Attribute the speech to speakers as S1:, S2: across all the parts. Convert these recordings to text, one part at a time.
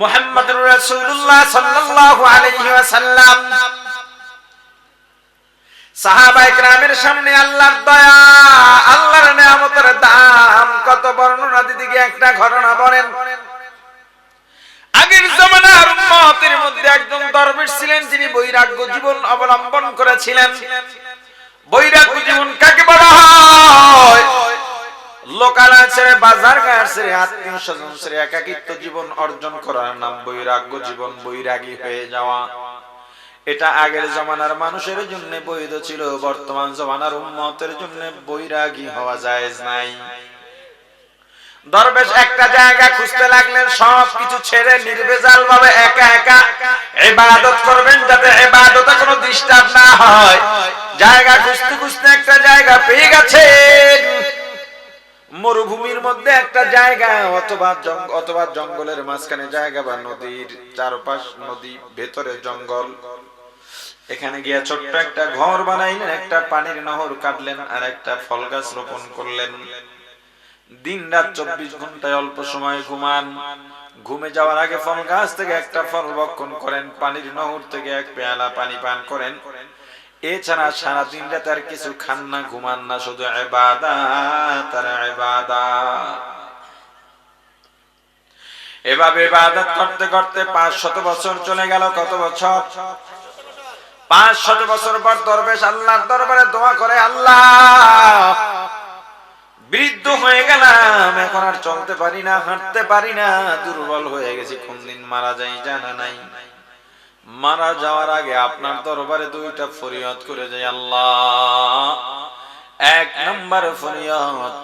S1: মুহাম্মদুর রাসূলুল্লাহ সাল্লাল্লাহু আলাইহি ওয়াসাল্লাম সাহাবায়ে কেরামের সামনে আল্লাহর দয়া, আল্লাহর নিয়ামতের দাম কত বর্ণনা দিকে একটা ঘটনা বলেন। আগের জামানার উম্মতের মধ্যে একজন দরবেশ ছিলেন, যিনি বৈরাগ্য জীবন অবলম্বন করেছিলেন। বৈরাগ্য জীবন কাকে বলা হয়? লোকালয় ছেড়ে, বাজার ঘাট ছেড়ে, আত্মীয় স্বজন ছেড়ে একাকিত্ব জীবন অর্জন করার নাম বৈরাগ্য জীবন, বৈরাগী হয়ে যাওয়া। এটা আগের জামানার মানুষের জন্য বৈধ ছিল, বর্তমান জামানার উম্মতের জন্য বৈরাগী হওয়া জায়েজ নাই। দরবেশ একটা জায়গা খুঁজতে লাগলেন, সবকিছু ছেড়ে নির্ভেজাল ভাবে একা একা ইবাদত করবেন, যাতে ইবাদতে কোনো ডিস্টার্ব না হয়। জায়গা খুঁজতে খুঁজতে একটা জায়গা পেয়ে গেছেন, মরুভূমির মধ্যে একটা জায়গা, অথবা জঙ্গলের মাঝখানে জায়গা, বা নদীর চারপাশ, নদী ভেতরে জঙ্গল। এখানে গিয়ে ছোট্ট একটা ঘর বানাইলেন, একটা পানির নহর কাটলেন, আর একটা ফল গাছ রোপণ করলেন। দিন রাত 24 ঘন্টায় অল্প সময় ঘুমান, ঘুমে যাওয়ার আগে ফল গাছ থেকে একটা ফল ভক্ষণ করেন, পানির নহর থেকে এক পেয়ালা পানি পান করেন। এছাড়া সারা দিন রাত আর কিছু খান না, ঘুমান না, শুধু ইবাদত আর ইবাদত। এভাবে ইবাদত করতে করতে 500 বছর চলে গেল। কত বছর? 500 বছর পর দরবেশ আল্লাহর দরবারে দোয়া করে, আল্লাহ, বৃদ্ধ হয়ে গেলাম, এখন আর চলতে পারি না, হাঁটতে পারি না, দুর্বল হয়ে গেছি, কোন দিন মারা যাই জানা নাই। মারা যাওয়ার আগে আপনার দরবারে দুইটা ফরিয়াদ করে যাই, আল্লাহ। 1 নম্বর ফরিয়াদ,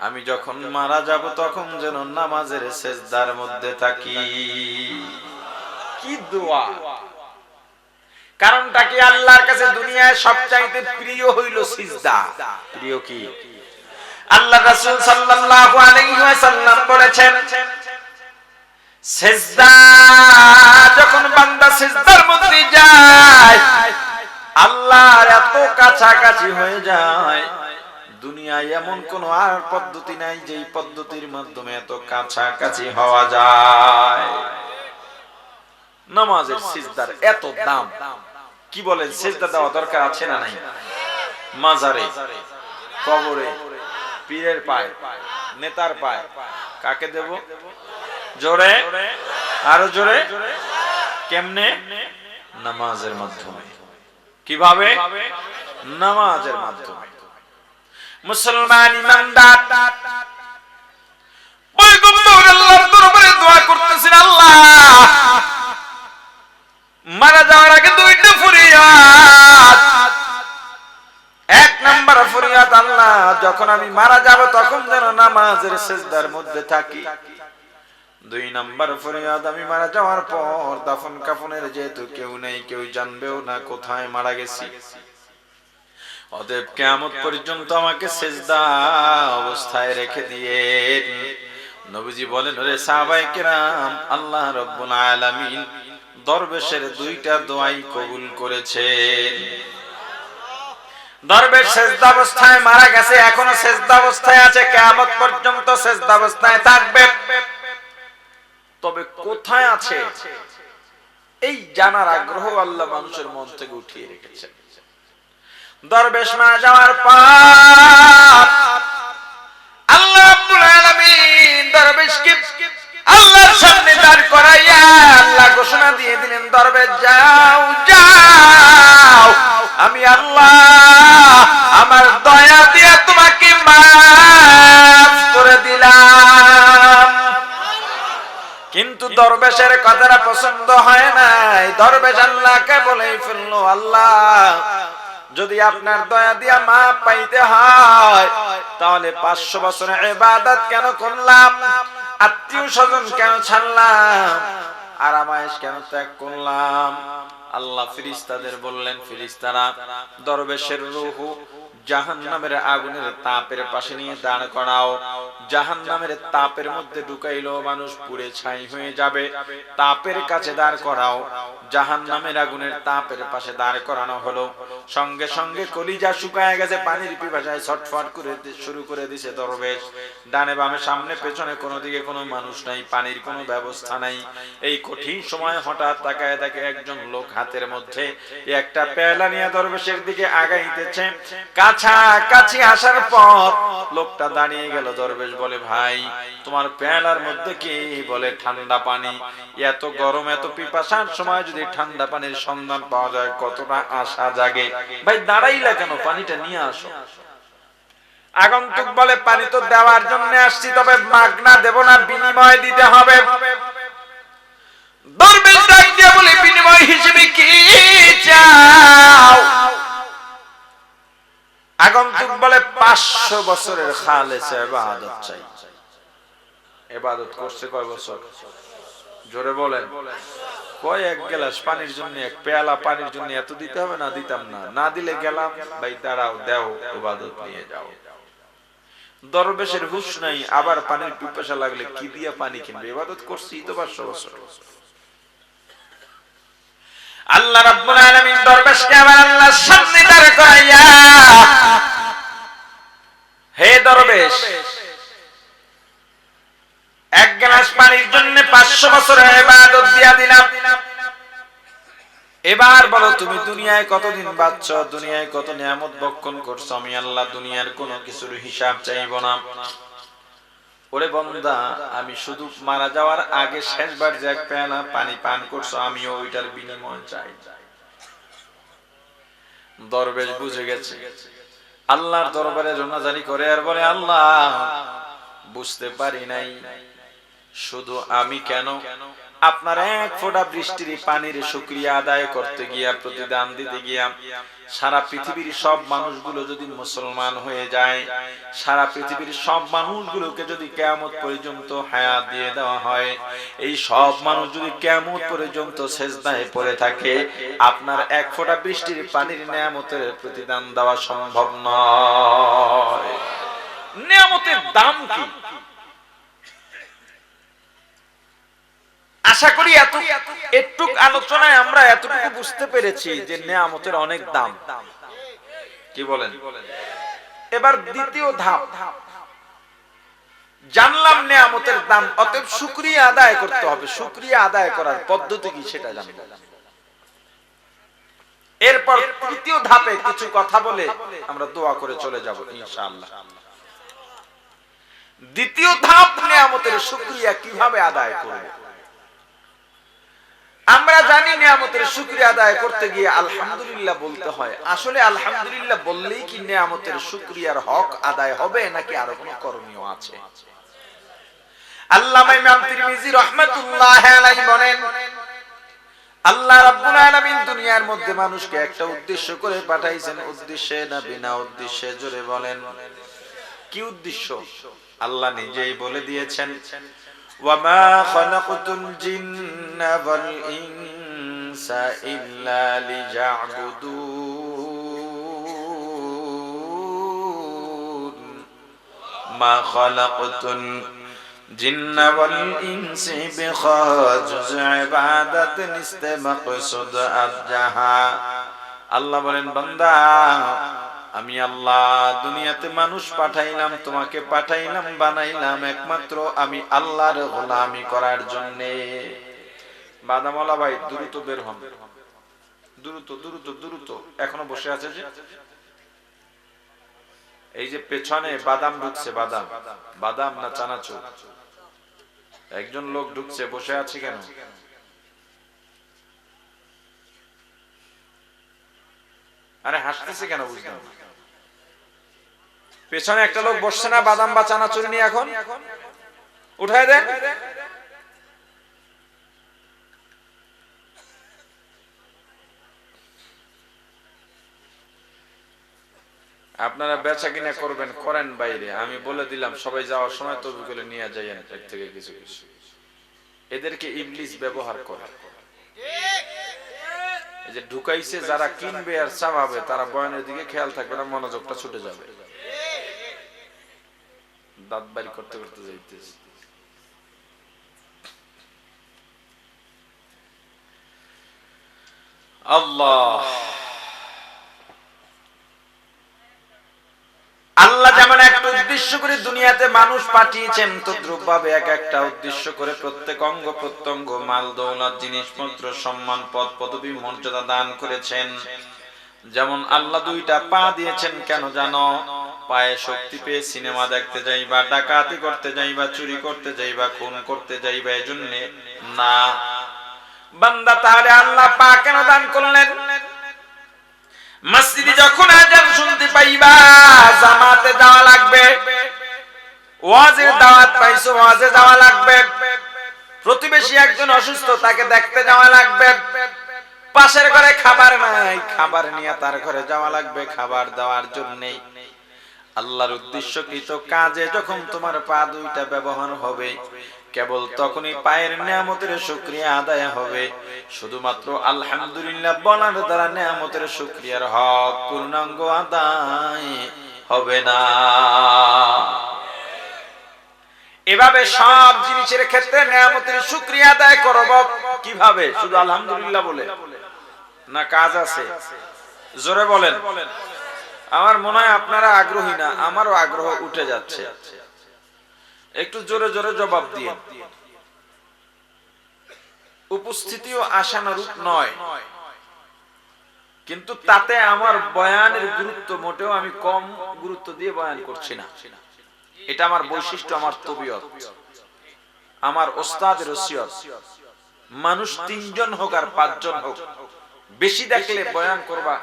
S1: আমি যখন মারা যাব তখন যেন নামাজের সিজদার মধ্যে থাকি। কি দোয়া! কারণটা কি? আল্লাহর কাছে দুনিয়ায় সবচাইতে প্রিয় হইল সিজদা। প্রিয় কি? আল্লাহ রাসূল সাল্লাল্লাহু আলাইহি ওয়াসাল্লাম বলেছেন, সিজদা, যখন বান্দা সিজদার মধ্যে যায়, আল্লাহর এত কাছাকাছি হয়ে যায়। দুনিয়ায় এমন কোন আর পদ্ধতি নাই যেই পদ্ধতির মাধ্যমে এত কাছাকাছি হওয়া যায়। নামাজের সিজদার এত দাম। কি বলেন, সিজদা দেওয়া দরকার আছে না নাই? মাজারে, কবরে, পীরের পায়, নেতার পায়, কাকে দেব? জোরে, আরো জোরে। কেমনে? নামাজের মাধ্যমে। কিভাবে? নামাজের মাধ্যমে। মুসলমান ইমানদার পয়গম্বর আল্লাহর দরবারে দোয়া করতেছেন, আল্লাহ, মারা যাওয়ার আগে দুইটা ফরিয়াদ। 1 নম্বর ফরিয়াদ, আল্লাহ, যখন আমি মারা যাব তখন যেন নামাজের সিজদার মধ্যে থাকি। 2 নম্বর ফরিয়াদ, আমি মারা যাওয়ার পর দাফন কাফনের যেহেতু কেউ নেই, কেউ জানবেও না কোথায় মারা গেছি, অতএব কিয়ামত পর্যন্ত আমাকে সিজদা অবস্থায় রেখে দিয়ে। নবীজি বলেন, ওরে সাহাবায়ে কেরাম, আল্লাহ রাব্বুল আলামিন দরবেশের 2টা দোয়াই কবুল করেছেন। দরবেশ সিজদা অবস্থায় মারা গেছে, এখনো সিজদা অবস্থায় আছে, কিয়ামত পর্যন্ত সিজদা অবস্থায় থাকবে। তবে কোথায় আছে এই জানার আগ্রহ আল্লাহ মানুষের মন থেকে উঠিয়ে রেখেছেন। দরবেশ মারা যাওয়ার পর আল্লাহ রাব্বুল আলামিন দরবেশকে আল্লাহর সামনে দাঁড় করাইয়া আল্লাহ ঘোষণা দিয়ে দিলেন, দরবেশ যাও, যাও, আমি আল্লাহ আমার দয়া দিয়ে তোমাকে মাফ করে দিলাম। কিন্তু দরবেশের কথাটা পছন্দ হয় নাই। দরবেশ আল্লাহকে বলে ফেললো, আল্লাহ, যদি আপনার দয়া দিয়া মাফ পাইতে হয় তাহলে 500 বছর ইবাদত কেন করলাম, আত্মীয় স্বজন কেন ছাড়লাম, আরামায়েশ কেন ত্যাগ করলাম? আল্লাহ ফেরেশতাদের বললেন, ফেরেশতারা দরবেশের রূহ জাহান্নামের আগুনের তাপের পাশে নিয়ে দাঁড় করাও, জাহান্নামের তাপের মধ্যে ঢুকাইলো মানুষ পুড়ে ছাই হয়ে যাবে, তাপের কাছে দাঁড় করাও, জাহান্নামের আগুনের তাপের পাশে দাঁড় করানো হলো। সঙ্গে সঙ্গে কলিজা শুকায় গেছে, পানির পিপাসায় ছটফট করে শুরু করে দিছে দরবেশ। ডানে বামে সামনে পেছনে কোনো দিকে কোনো মানুষ নাই, পানির কোনো ব্যবস্থা নাই। এই কঠিন সময় হঠাৎ তাকায় দেখে একজন লোক হাতের মধ্যে একটা পেয়ালা নিয়ে দরবেশের দিকে আগাইতেছে। কাছাকাছি আসার পর লোকটা দাঁড়িয়ে গেল। দরবেশ বলে, ভাই তোমার পেয়ালার মধ্যে কি? বলে, ঠান্ডা পানি। এত গরম এত পিপাসার সময় যদি ঠান্ডা পানির সন্ধান পাওয়া যায় কতটা আশা জাগে। ভাই দাঁড়াইলা কেন? পানিটা নিয়ে আসো। আগন্তুক বলে, পানি তো দেওয়ার জন্য আসছি, তবে মাগনা দেব না, বিনিময় দিতে হবে। দরবেশ ডাক দিয়ে বলে, বিনিময় হিসেবে কি চাও? আগন্তুক বলে, 500 বছরের খালেস ইবাদত চাই। ইবাদত করছে কয় বছর? জোরে বলেন। কয় এক গ্লাস পানির জন্য, এক পেয়ালা পানির জন্য এত দিতে হবে? না, দিতাম না। না দিলে গেলাম। ভাই দাঁড়াও, দেও, ইবাদত নিয়ে যাও। দরবেশের হুঁশ নাই, আবার পানির পিপাসা লাগলে কি দিয়া পানি কিনবে? ইবাদত করছি তো 500 বছর। আল্লাহ রাব্বুল আলামিন দরবেশকে আবার আল্লাহর সামনে দাঁড় করাইয়া, হে দরবেশ, এক গ্লাস পানির জন্য 500 বছরের ইবাদত দিয়া দিলাম। এবার বলো, তুমি দুনিয়ায় কতদিন বাঁচছ, দুনিয়ায় কত নিয়ামত ভক্ষণ করছো? আমি আল্লাহ দুনিয়ার কোনো কিছুর হিসাব চাইব না। ওরে বান্দা, আমি শুধু মারা যাওয়ার আগে শেষবার যে এক পেয়ালা পানি পান করছো, আমিও ওইটার বিনিময় চাই। দরবেশ বুঝে গেছে, আল্লাহর দরবারে রোনাজারি করে আর বলে, আল্লাহ বুঝতে পারি নাই, শুধু আমি কেন আপনার এক ফোঁটা বৃষ্টির পানির শুকরিয়া আদায় করতে গিয়া, প্রতিদান দিতে গিয়া, সারা পৃথিবীর সব মানুষগুলো যদি মুসলমান হয়ে যায়, সারা পৃথিবীর সব মানুষগুলোকে যদি কিয়ামত পর্যন্ত হায়াত দিয়ে দেওয়া হয়, এই সব মানুষ যদি কিয়ামত পর্যন্ত সিজদায় পড়ে থাকে, আপনার এক ফোঁটা বৃষ্টির পানির নিয়ামতের প্রতিদান দেওয়া সম্ভব নয়। নিয়ামতের দাম কি? আশা করি একটু আলোচনায় আমরা এতটুকু বুঝতে পেরেছি যে নিয়ামতের অনেক দাম। কি বলেন? এবার দ্বিতীয় ধাপ জানলাম নিয়ামতের দাম, অতএব শুকরিয়া আদায় করতে হবে। শুকরিয়া আদায় করার পদ্ধতি কি সেটা জানবো। এরপর তৃতীয় ধাপে কিছু কথা বলে আমরা দোয়া করে চলে যাব ইনশাআল্লাহ। দ্বিতীয় ধাপ নিয়ামতের শুকরিয়া কিভাবে আদায় করব। আমরা জানি নিয়ামতের শুকরিয়া আদায় করতে গিয়ে আলহামদুলিল্লাহ বলতে হয়। আসলে আলহামদুলিল্লাহ বললেই কি নিয়ামতের শুকরিয়ার হক আদায় হবে, নাকি আরো কোনো করণীয় আছে? আল্লামা ইমাম তিরমিজি রাহমাতুল্লাহি আলাইহি বলেন, আল্লাহ রাব্বুল আলামিন দুনিয়ার মধ্যে মানুষকে একটা উদ্দেশ্য করে পাঠাইছেন। উদ্দেশ্যে না বিনা উদ্দেশ্যে? জোরে বলেন, কি উদ্দেশ্য? আল্লাহ নিজেই বলে দিয়েছেন, ওয়ামা খালাকতুল জিন্না ওয়াল ইনসা ইল্লা লিয়াবুদুন, মা খালাকতুল জিন্না ওয়াল ইনসা বিখাজুজ ইবাদাতিন ইস্তামাকসুদ আজহা। আল্লাহ বলেন, বান্দা আমি আল্লাহ দুনিয়াতে মানুষ পাঠাইলাম, তোমাকে পাঠাইলাম, বানাইলাম একমাত্র আমি আল্লাহর গোলামি করার জন্য। বাদামওয়ালা ভাই দ্রুত বের হন, দ্রুত দ্রুত দ্রুত। এখনো বসে আছে যে, এই যে পেছনে বাদাম ঢুকছে, বাদাম বাদাম না চানাচুর? একজন লোক ঢুকছে, বসে আছে কেন? আরে হাসতেছে কেন বুঝলাম? পেছনে একটা লোক বসছে না বাদাম বা চানাচুর নিয়ে? এখন উঠায় দেন। আপনারা বেচা কিনা করবেন, করেন বাইরে। আমি বলে দিলাম সবাই যাওয়ার সময় তরবিগুলো নিয়ে যাই এর থেকে কিছু কিছু। এদেরকে ইবলিস ব্যবহার করে। এই যে ঢুকাইছে যারা কিনবে আর চাবাবে তারা বয়ানের দিকে খেয়াল থাকবে না, মনোযোগটা ছুটে যাবে, দাঁত বাড়ি করতে করতে যাইতেছে। আল্লাহ আল্লাহ যেমন একটা উদ্দেশ্য করে দুনিয়াতে মানুষ পাঠিয়েছেন, তদ্রূপ ভাবে এক একটা উদ্দেশ্য করে প্রত্যেক অঙ্গ প্রত্যঙ্গ, মাল দৌলত, জিনিসপত্র, সম্মান, পদ পদবী, মর্যাদা দান করেছেন। যেমন আল্লাহ দুইটা পা দিয়েছেন, কেন জানো? পায়ে শক্তি পেয়ে সিনেমা দেখতে যাইবা, ডাকাতি করতে যাইবা, চুরি করতে যাইবা, খুন করতে যাইবা, এজন্য না। বান্দা তাহলে আল্লাহ পা কেন দান করলেন? মসজিদে যখন আযান শুনতে পাইবা জামাতে যাওয়া লাগবে, ওয়াজের দাওয়াত পাইছো ওয়াজে যাওয়া লাগবে, প্রতিবেশী একজন অসুস্থ তাকে দেখতে যাওয়া লাগবে, পাশের ঘরে খাবার নাই খাবার নিয়ে তার ঘরে যাওয়া লাগবে খাবার দেওয়ার জন্য। আল্লাহর উদ্দেশ্যকৃত কাজে যখন তোমার পা দুইটা ব্যবহার হবে, কেবল তখনই পায়ের নিয়ামতের শুকরিয়া আদায় হবে। শুধুমাত্র আলহামদুলিল্লাহ বলার দ্বারা নিয়ামতের শুকরিয়ার হক পূর্ণাঙ্গ আদায় হবে না। এভাবে সব জিনিসের ক্ষেত্রে নিয়ামতের শুকরিয়া আদায় করব কিভাবে? শুধু আলহামদুলিল্লাহ বলে না, কাজ আছে? জোরে বলেন। আমার মনে হয় আপনারা আগ্রহী না, আমারও আগ্রহ উঠে যাচ্ছে। একটু জোরে জোরে জবাব দিয়ে। উপস্থিতিও আশানুরূপ নয়, কিন্তু তাতে আমার বয়ানের গুরুত্ব মোটেও আমি কম গুরুত্ব দিয়ে বয়ান করছি না। এটা আমার বৈশিষ্ট্য, আমার তবিয়ত, আমার ওস্তাদের ওসিয়ত। মানুষ 3 জন হোক আর 5 জন হোক, বেশি দেখলে বয়ান করবা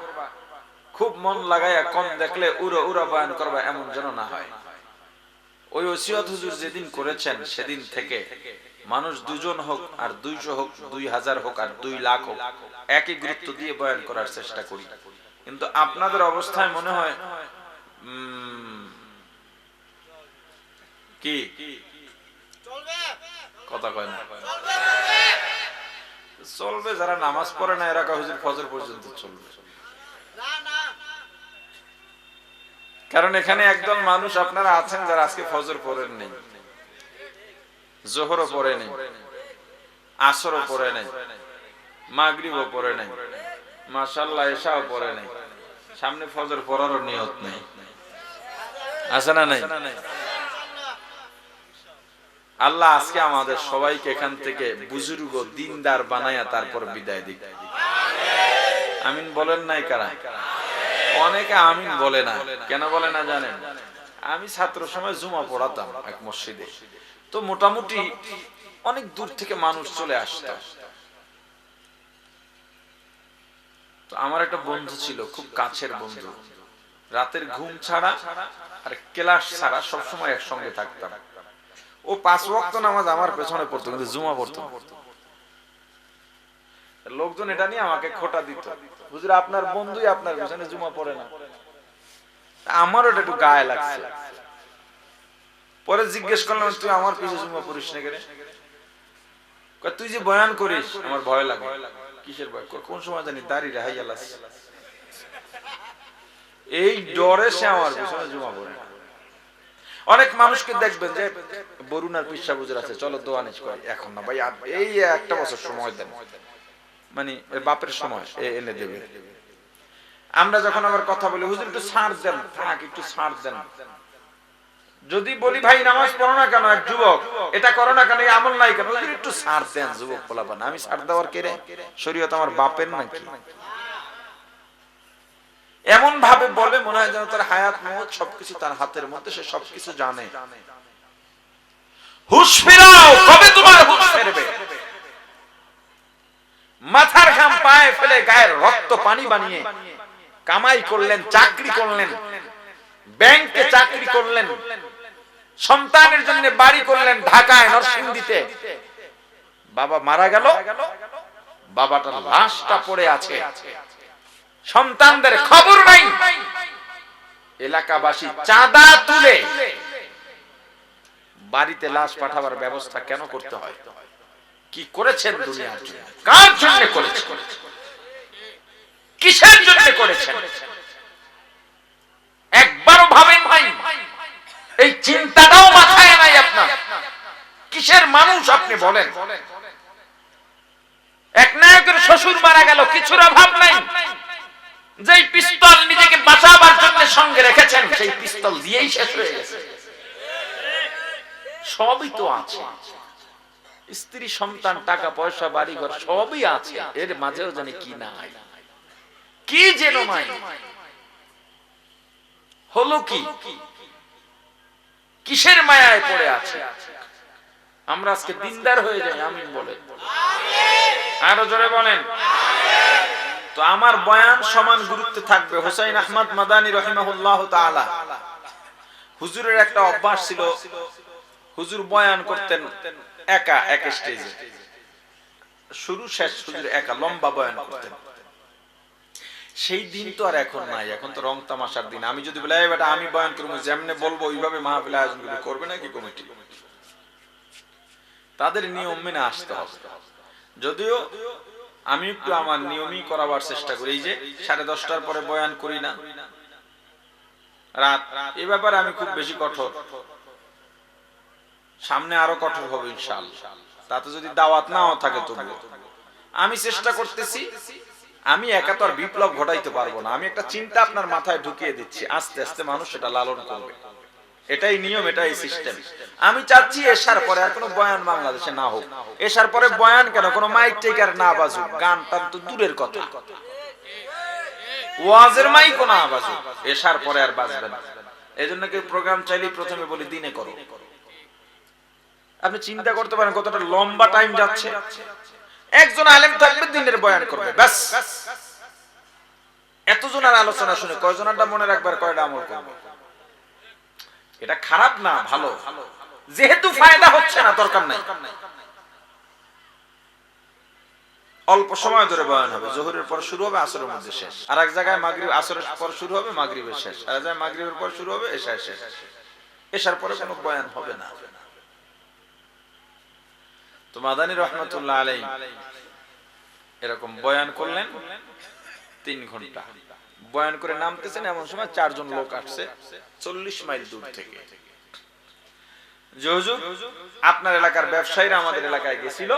S1: খুব মন লাগায়া, কম দেখলে উড়ো উড়ো বয়ান করবা, এমন যেন না হয়। ওই ওসিয়ত হুজুর যেদিন করেছেন সেদিন থেকে মানুষ 2 জন হোক আর 200 হোক, 2000 হোক আর 2 লাখ হোক, একই গুরুত্ব দিয়ে বয়ান করার চেষ্টা করি। কিন্তু আপনাদের অবস্থায় মনে হয় কি কথা কয় না? চলবে, যারা নামাজ পড়ে না এরা হুজুর ফজর পর্যন্ত চলবে। কারণ এখানে একদল মানুষ আপনারা আছেন যারা আজকে ফজর পড়েন নেই, জোহরও পড়ে নেই, আসরও পড়ে নেই, মাগরিবও পড়ে নেই, মাশাআল্লাহ এশাও পড়ে নেই, সামনে ফজর পড়ারও নিয়ত নেই। আছে না নাই? আল্লাহ আজকে আমাদের সবাইকে এখান থেকে বুজুর্গ দিনদার বানায়া তারপর বিদায় দিক। আমিন বলেন নাই কারা? অনেকে আমিন বলে না। কেন বলে না জানেন? আমি ছাত্র সময় জুমা পড়াতাম এক মসজিদে, তো মোটামুটি অনেক দূর থেকে মানুষ চলে আসতো। তো আমার একটা বন্ধু ছিল, খুব কাছের বন্ধু, রাতের ঘুম ছাড়া আর ক্লাস ছাড়া সবসময় একসঙ্গে থাকতাম। ও 5 ওয়াক্ত নামাজ আমার পেছনে পড়তো, কিন্তু জুমা পড়তো। লোকজন এটা নিয়ে আমাকে খোটা দিত, হুজুর আপনার বন্ধুই আপনার পেছনে জুমা পড়ে না। আমারও এটা একটু গায়ে লাগছে। পরে জিজ্ঞেস করলাম, তুই আমার পিছনে জুমা পড়িস না কেন? তুই যে বয়ান করিস আমার ভয় লাগে। কিসের ভয়? কোন সময় জানি দাড়ি রেহাই আলাস, এই ডরে সে আমার পিছনে জুমা পড়ে না। অনেক মানুষকে দেখবেন যে বরুণার পিসা হুজুর আছে, চলো দোয়া নিজ করি। এখন না ভাই, এই 1 বছর সময় দেন, মানে বাপের সময় এনে দেবে। আমরা যখন আবার কথা বলি, হুজুর একটু ছাড় দেন, থাক একটু ছাড় দেন। যদি বলি ভাই নামাজ পড়ো না কেন, এক যুবক এটা করো না কেন, এই আমল নাই কেন, হুজুর একটু ছাড় দেন। যুবক বলাবা না, আমি ছাড় দেওয়ার কে রে? শরীয়ত আমার বাপের নাকি? এমন ভাবে বলে মনে হয় যেন তার হায়াত মওত সবকিছু তার হাতের মধ্যে, সে সবকিছু জানে। হুশ ফেরাও, কবে তোমার হুশ ফিরবে? মাথার ঘাম পায়ে ফেলে গায়ের রক্ত পানি বানিয়ে কামাই করলেন, চাকরি করলেন, ব্যাংকে চাকরি করলেন, সন্তানের জন্য বাড়ি করলেন ঢাকায়, নরসিংদীতে। বাবা মারা গেল, বাবাটার লাশটা পড়ে আছে, সন্তানদের খবর নাই। এলাকাবাসী চাঁদা তুলে বাড়িতে লাশ পাঠাবার ব্যবস্থা কেন করতে হয়? কি করেছেন দুনিয়ার জন্য? কার জন্য করেছেন? কিসের জন্য করেছেন? একবারও ভাবেন ভাই? এই চিন্তাটাও মাথায় নাই আপনার? কিসের মানুষ আপনি বলেন? এক নায়কের শ্বশুর মারা গেল, কিছুর অভাব নাই। যেই পিস্তল নিজেকে বাঁচাবার জন্য সঙ্গে রেখেছেন, সেই পিস্তল দিয়েই শেষ হয়ে গেছে। সবই তো আছে, স্ত্রী সন্তান টাকা পয়সা বাড়ি ঘর সবই আছে, এর মাঝেও জানি কি নাই, কি যেন নাই। হলো কি? কিসের মায়ায় পড়ে আছে? আমরা আজকে দিনদার হয়ে যাই, আমিন বলেন, আরো জোরে বলেন। তো আমার বয়ান সমান গুরুত্ব থাকবে। হোসাইন আহমদ মাদানী রাহিমাহুল্লাহ তাআলা, হুজুরের একটা অভ্যাস ছিল, হুজুর বয়ান করতেন একা এক স্টেজে, শুরু শেষ হুজুর একা লম্বা বয়ান করতেন। সেই দিন তো আর এখন নাই, এখন তো রং তামাশার দিন। আমি যদি বলি বেটা আমি বয়ান করবো, যেমনে বলবো ওইভাবে মাহফিল আয়োজন করবে নাকি কমিটি? তাদের নিয়ম মেনে আসতে হবে। যদিও আমি একটু আমার নিয়মই করাবার চেষ্টা করি, এই যে 10:30টার পরে বয়ান করি না রাত, এই ব্যাপারে আমি খুব বেশি কঠোর, সামনে আরো কঠোর হবে ইনশাআল্লাহ। তাতে যদি দাওয়াত নাও থাকে তবু আমি চেষ্টা করতেছি। আমি একা তো আর বিপ্লব ঘটাইতে পারবো না, আমি একটা চিন্তা আপনার মাথায় ঢুকিয়ে দিচ্ছি, আস্তে আস্তে মানুষ সেটা লালন করবে। এটাই নিয়ম, এটাই সিস্টেম। আমি চাচ্ছি এশার পরে আর কোনো বয়ান বাংলাদেশে না হোক। এশার পরে বয়ান কেন, কোনো মাইক টেকার না বাজুক, গান টান তো দূরের কথা, ওয়াজের মাইক না বাজুক, এশার পরে আর বাজবে না। এই জন্য কেউ প্রোগ্রাম চাইলেই প্রথমে বলি দিনে করো। আপনি চিন্তা করতে পারেন কতটা লম্বা টাইম যাচ্ছে। একজন আলেম থাকবে, দিনের বয়ান করবে, ব্যাস। এতজনের আলোচনা শুনে কয়জনটা মনে রাখবার, কয়টা আমল করবে? এটা খারাপ না, ভালো। যেহেতু ফায়দা হচ্ছে না, দরকার নাই। অল্প সময় ধরে বয়ান হবে, জোহরের পর শুরু হবে, আসরের মধ্যে শেষ। আর এক জায়গায় মাগরিব, আসরের পর শুরু হবে, মাগরিবের শেষ। আর এক জায়গায় মাগরিবের পর শুরু হবে, এশার শেষ। এশার পরে কোনো বয়ান হবে না। তো মাদানী রহমাতুল্লাহ আলাইহি এরকম বয়ান করলেন 3 ঘন্টা। বয়ান করে নামতেছেন, এমন সময় 4 জন লোক আসছে 40 মাইল দূর থেকে। হুজুর, আপনার এলাকার ব্যবসায়ীরা আমাদের এলাকায় গেছিল,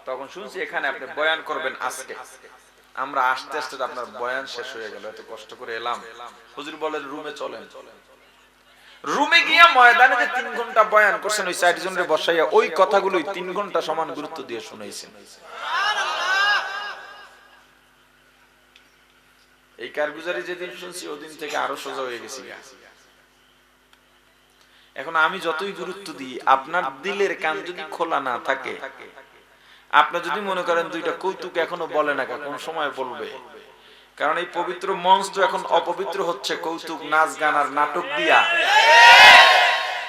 S1: তখন শুনছি এখানে আপনি বয়ান করবেন আজকে। আমরা আসতে আসতে আপনার বয়ান শেষ হয়ে গেল, এত কষ্ট করে এলাম। হুজুর বলেন রুমে চলেন। রুমে গিয়া ময়দানে যে 3 ঘন্টা বয়ান করছেন, ওই 4 জনের বসাইয়া ওই কথাগুলোই 3 ঘন্টা সমান গুরুত্ব দিয়ে শুনাইছেন। এই কারগুজারি যেদিন শুনছি, ওদিন থেকে আরো সোজা হয়ে গেছি। এখন আমি যতই গুরুত্ব দিই, আপনার দিলের কান যদি খোলা না থাকে, আপনি যদি মনে করেন দুইটা কৌতুক এখনো বলে না, কোন সময় বলবে। কারণ এই পবিত্র মঞ্চ তো এখন অপবিত্র হচ্ছে কৌতুক, নাচ গান আর নাটক দিয়া।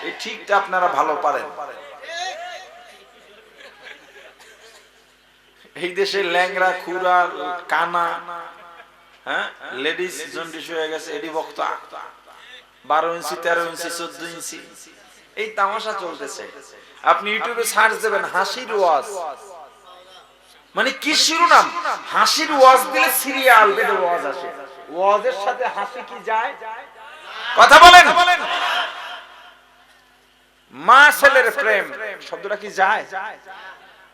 S1: এই ঠিকটা আপনারা ভালো পারেন। এই দেশে ল্যাংরা, খুরা, কানা, হ্যাঁ, লেডিস জন্ডিস হয়ে গেছে, এডি বক্তা 12 ইঞ্চি 13 ইঞ্চি 14 ইঞ্চি, এই তামাশা চলতেছে। আপনি ইউটিউবে সার্চ দেবেন হাসির ওয়াজ, মানে কি শিরোনাম, হাসির ওয়াজ দিলে সিরিয়াল বেদে ওয়াজ আসে। ওয়াজের সাথে হাসি কি যায়? কথা বলেন। মা ছেলের প্রেম শব্দটা কি যায়?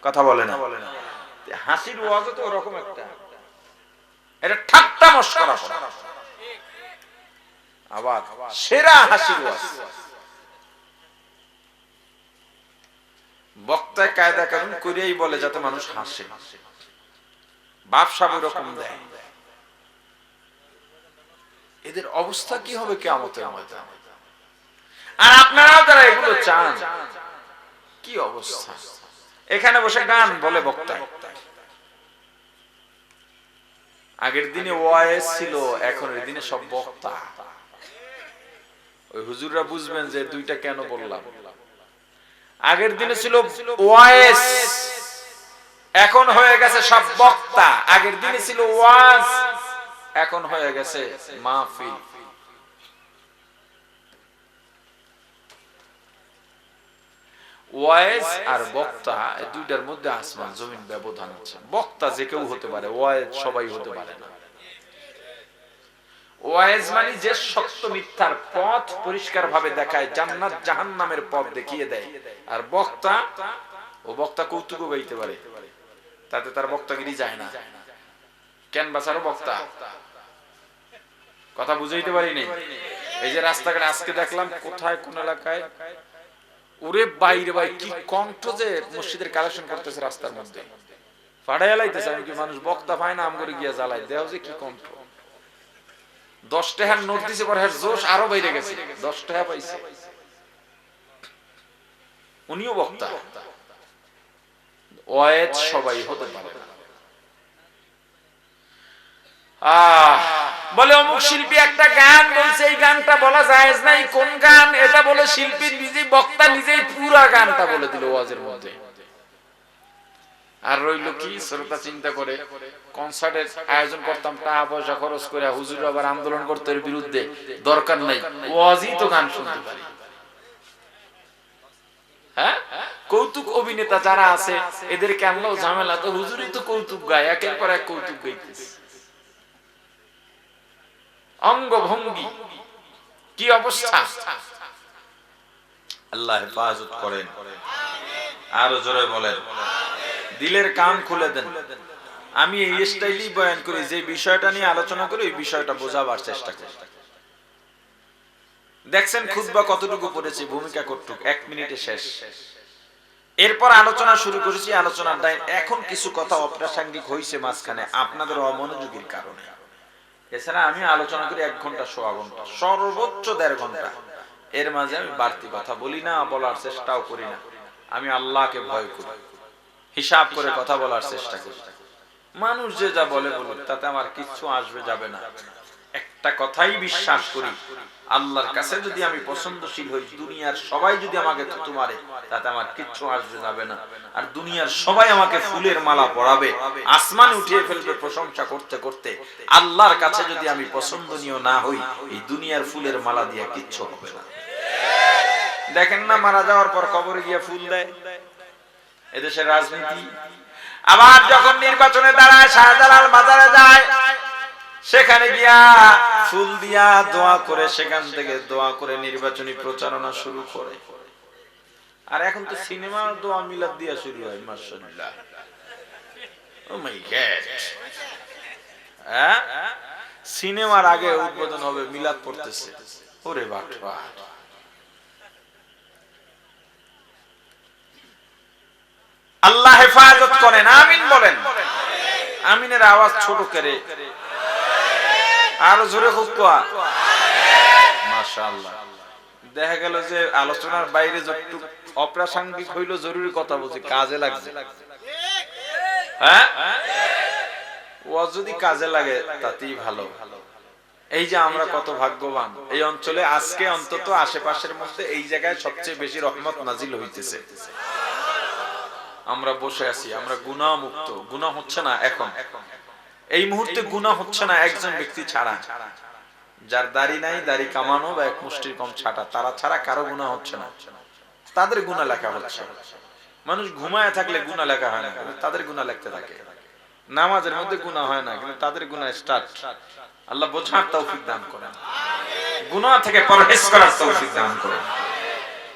S1: কথা বলেন। হাসির ওয়াজও তো ওরকম একটা, এটা ঠাট্টা মশকরা করা। আবার সেরা হাসির ওয়াজ, বক্তায় কায়দা কানুন করিয়াই বলে যাতে মানুষ হাসে। বাপসাব এরকম দেয়। এদের অবস্থা কি হবে কিয়ামতের ময়দানে? আর আপনারাও যারা এগুলো চান, কি অবস্থা? এখানে বসে গান বলে বক্তা। আগের দিনে ওয়াইজ ছিল, এখনের দিনে সব বক্তা। ওই হুজুররা বুঝবেন যে দুইটা কেন বললাম। আগের দিনে ছিল ওয়াইজ, এখন হয়ে গেছে সব বক্তা। আগের দিনে ছিল ওয়াজ, এখন হয়ে গেছে মাহফিল। ওয়াইজ আর বক্তা, এই দুইটার মধ্যে আসমান জমিন ব্যবধান আছে। বক্তা যে কেউ হতে পারে, ওয়াইজ সবাই হতে পারে না। ওয়াইজ মানে যে সত্য মিথ্যার পথ পরিষ্কার ভাবে দেখায়, জান্নাত জাহান্নামের পথ দেখিয়ে দেয়। আর বক্তা, ও বক্তা কৌতুকও গাইতে পারে, তাতে তার বক্তাগিরি যায় না। কেন বাঁচারও বক্তা, কথা বুঝাইতে পারিনি। এই যে রাস্তাঘাটে আজকে দেখলাম কোথায় কোন এলাকায়, ওরে বাইরে ভাই কি কণ্ঠ যে মসজিদের কালেকশন করতেছে রাস্তার মধ্যে, ফাড়াইয়া লাইতেছে। আমি কি মানুষ বক্তা পায় না, আম করে গিয়া জ্বালাই দেও যে কি কণ্ঠ। 10 টাকার নোট দিছে পর জোশ আরো বাইরে গেছে, 10 টাকা পাইছে, উনিও বক্তা। ওয়াজ সবাই হতে পারে না। বলে অমুক শিল্পী একটা গান বলছে, এই গানটা বলা জায়েজ নাই। কোন গান এটা বলে শিল্পী নিজেই, বক্তা নিজেই পুরো গানটা বলে দিল ওয়াজের মধ্যে। আর রইল কি শ্রোতা চিন্তা করে, কনসার্টের আয়োজন করতাম টাকা পয়সা খরচ করে, হুজুর আবার আন্দোলন করতে এর বিরুদ্ধে, দরকার নাই, ওয়াজই তো গান শুনতে পারি। হ্যাঁ, কৌতুক অভিনেতা যারা আছে এদেরকে আনলেও ঝামেলা, তো হুজুরই তো কৌতুক গায়, একের পর এক কৌতুক গাইতেছে। অঙ্গভঙ্গি কি অবস্থা, আল্লাহ হেফাজত করেন। আরো জোরে বলেন, দিলের কান খুলে দেন। আমি এই স্টাইলই বয়ান করি, যে বিষয়টা নিয়ে আলোচনা করি ওই বিষয়টা বোঝাবার চেষ্টা করি। দেখছেন খুতবা কতটুকু পড়েছি, ভূমিকা কতটুকু, 1 মিনিটে শেষ। এরপর আলোচনা শুরু করেছি, আলোচনার এখন কিছু কথা অপ্রাসঙ্গিক হয়েছে মাঝখানে আপনাদের অমনোযোগীর কারণে। এছাড়া আমি আলোচনা করি 1 ঘন্টা, সোয়া ঘন্টা, সর্বোচ্চ 1.5 ঘন্টা। এর মাঝে আমি বাড়তি কথা বলি না, বলার চেষ্টাও করি না। আমি আল্লাহকে ভয় করি, হিসাব করে কথা বলার চেষ্টা করি। মানুষ যে যা বলে বলুক, তাতে আমার কিচ্ছু আসবে যাবে না। একটা কথাই বিশ্বাস করি, আল্লাহর কাছে যদি আমি পছন্দশীল হই, দুনিয়ার সবাই যদি আমাকে থুতু মারে, তাতে আমার কিচ্ছু আসবে যাবে না। আর দুনিয়ার সবাই আমাকে ফুলের মালা পরাবে, আসমান উঠিয়ে ফেলবে প্রশংসা করতে করতে, আল্লাহর কাছে যদি আমি পছন্দনীয় না হই, এই দুনিয়ার ফুলের মালা দিয়ে কিচ্ছু হবে না। দেখেন না, মারা যাওয়ার পর কবরে গিয়ে ফুল দেয়, এদেশের রাজনীতি। আবার যখন নির্বাচনে দাঁড়ায়, শাহজালাল বাজারে যায়, সেখানে গিয়া ফুল দিয়া দোয়া করে, সেখান থেকে দোয়া করে নির্বাচনী প্রচারণা শুরু করে। আর এখন তো সিনেমা দোয়া মিলাদ দিয়া শুরু হয়, মাশাআল্লাহ। ও মাই গড, সিনেমার আগে উদ্বোধন হবে, মিলাদ পড়তেছে। ওরে বাবা, আল্লাহ হেফাজত করেন, আমিন বলেন। আমিনের আওয়াজ ছোট করে, আরো জোরে হোক মাশাআল্লাহ। দেখা গেল যে আলোচনার বাইরে যতটুকু অপ্রাসঙ্গিক হইল, জরুরি কথা বলছি, কাজে লাগছে। হ্যাঁ, ও যদি কাজে লাগে তাতেই ভালো। এই যে আমরা কত ভাগ্যবান, এই অঞ্চলে আজকে অন্তত আশেপাশের মধ্যে এই জায়গায় সবচেয়ে বেশি রহমত নাজিল হইতেছে। আমরা বসে আছি, আমরা গুনাহ মুক্ত, গুনাহ হচ্ছে না এখন। এই মুহূর্তে গুনাহ হচ্ছে না একজন ব্যক্তি ছাড়া, যার দাড়ি নাই, দাড়ি কামানো বা 1 মুষ্টির কম ছাটা, তারা ছাড়া কারো গুনাহ হচ্ছে না। তাদের গুনাহ লেখা হচ্ছে। মানুষ ঘুমায় থাকলে গুনাহ লেখা হয় না, কিন্তু তাদের গুনাহ লিখতে থাকে। নামাজের মধ্যে গুনাহ হয় না, কিন্তু তাদের গুনাহ স্টার্ট। আল্লাহ বোঝার তৌফিক দান করেন, গুনাহ থেকে পরহেজ করার তৌফিক দান করেন।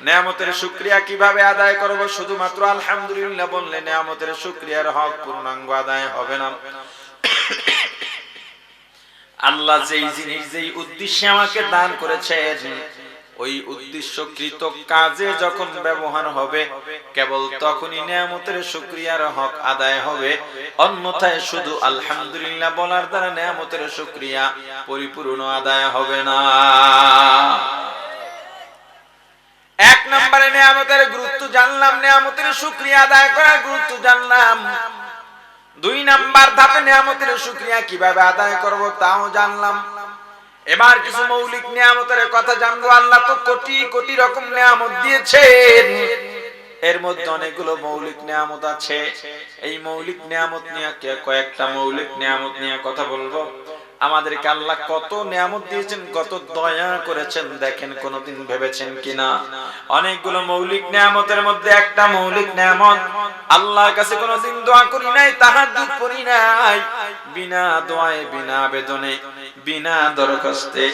S1: নেয়ামতের শুকরিয়া কিভাবে আদায় করব? শুধুমাত্র আলহামদুলিল্লাহ বললে নেয়ামতের শুকরিয়ার হক পূর্ণাঙ্গ আদায় হবে না। আল্লাহ যেই জিনিস, যেই উদ্দেশ্যে আমাকে দান করেছেন, ওই উদ্দেশ্যকৃত কাজে যখন ব্যবহার হবে, কেবল তখনই নেয়ামতের শুকরিয়ার হক আদায় হবে। অন্যথায় শুধু আলহামদুলিল্লাহ বলার দ্বারা নেয়ামতের শুকরিয়া পরিপূর্ণ আদায় হবে না। 1 নম্বরে নেয়ামতের গুরুত্ব জানলাম, নেয়ামতের শুকরিয়া আদায় করার গুরুত্ব জানলাম। 2 নাম্বার ধাপে নেয়ামতের শুকরিয়া কিভাবে আদায় করব তাও জানলাম। এবার কিছু মৌলিক নেয়ামতের কথা জানবো। আল্লাহ তো কোটি কোটি রকম নেয়ামত দিয়েছেন, এর মধ্যে অনেকগুলো মৌলিক নেয়ামত আছে। এই মৌলিক নেয়ামত নিয়ে কয়েকটা মৌলিক নেয়ামত নিয়ে কথা বলবো। আমাদেরকে আল্লাহ কত নেয়ামত দিয়েছেন, কত দয়া করেছেন, দেখেন কোনদিন ভেবেছেন কিনা? অনেকগুলো মৌলিক নেয়ামতের মধ্যে একটা মৌলিক নেয়ামত, আল্লাহর কাছে কোনদিন দোয়া করি নাই, তাহাজ্জুদ পড়ি নাই, বিনা দোয়ায় বিনা আবেদনে বিনা দরখাস্তে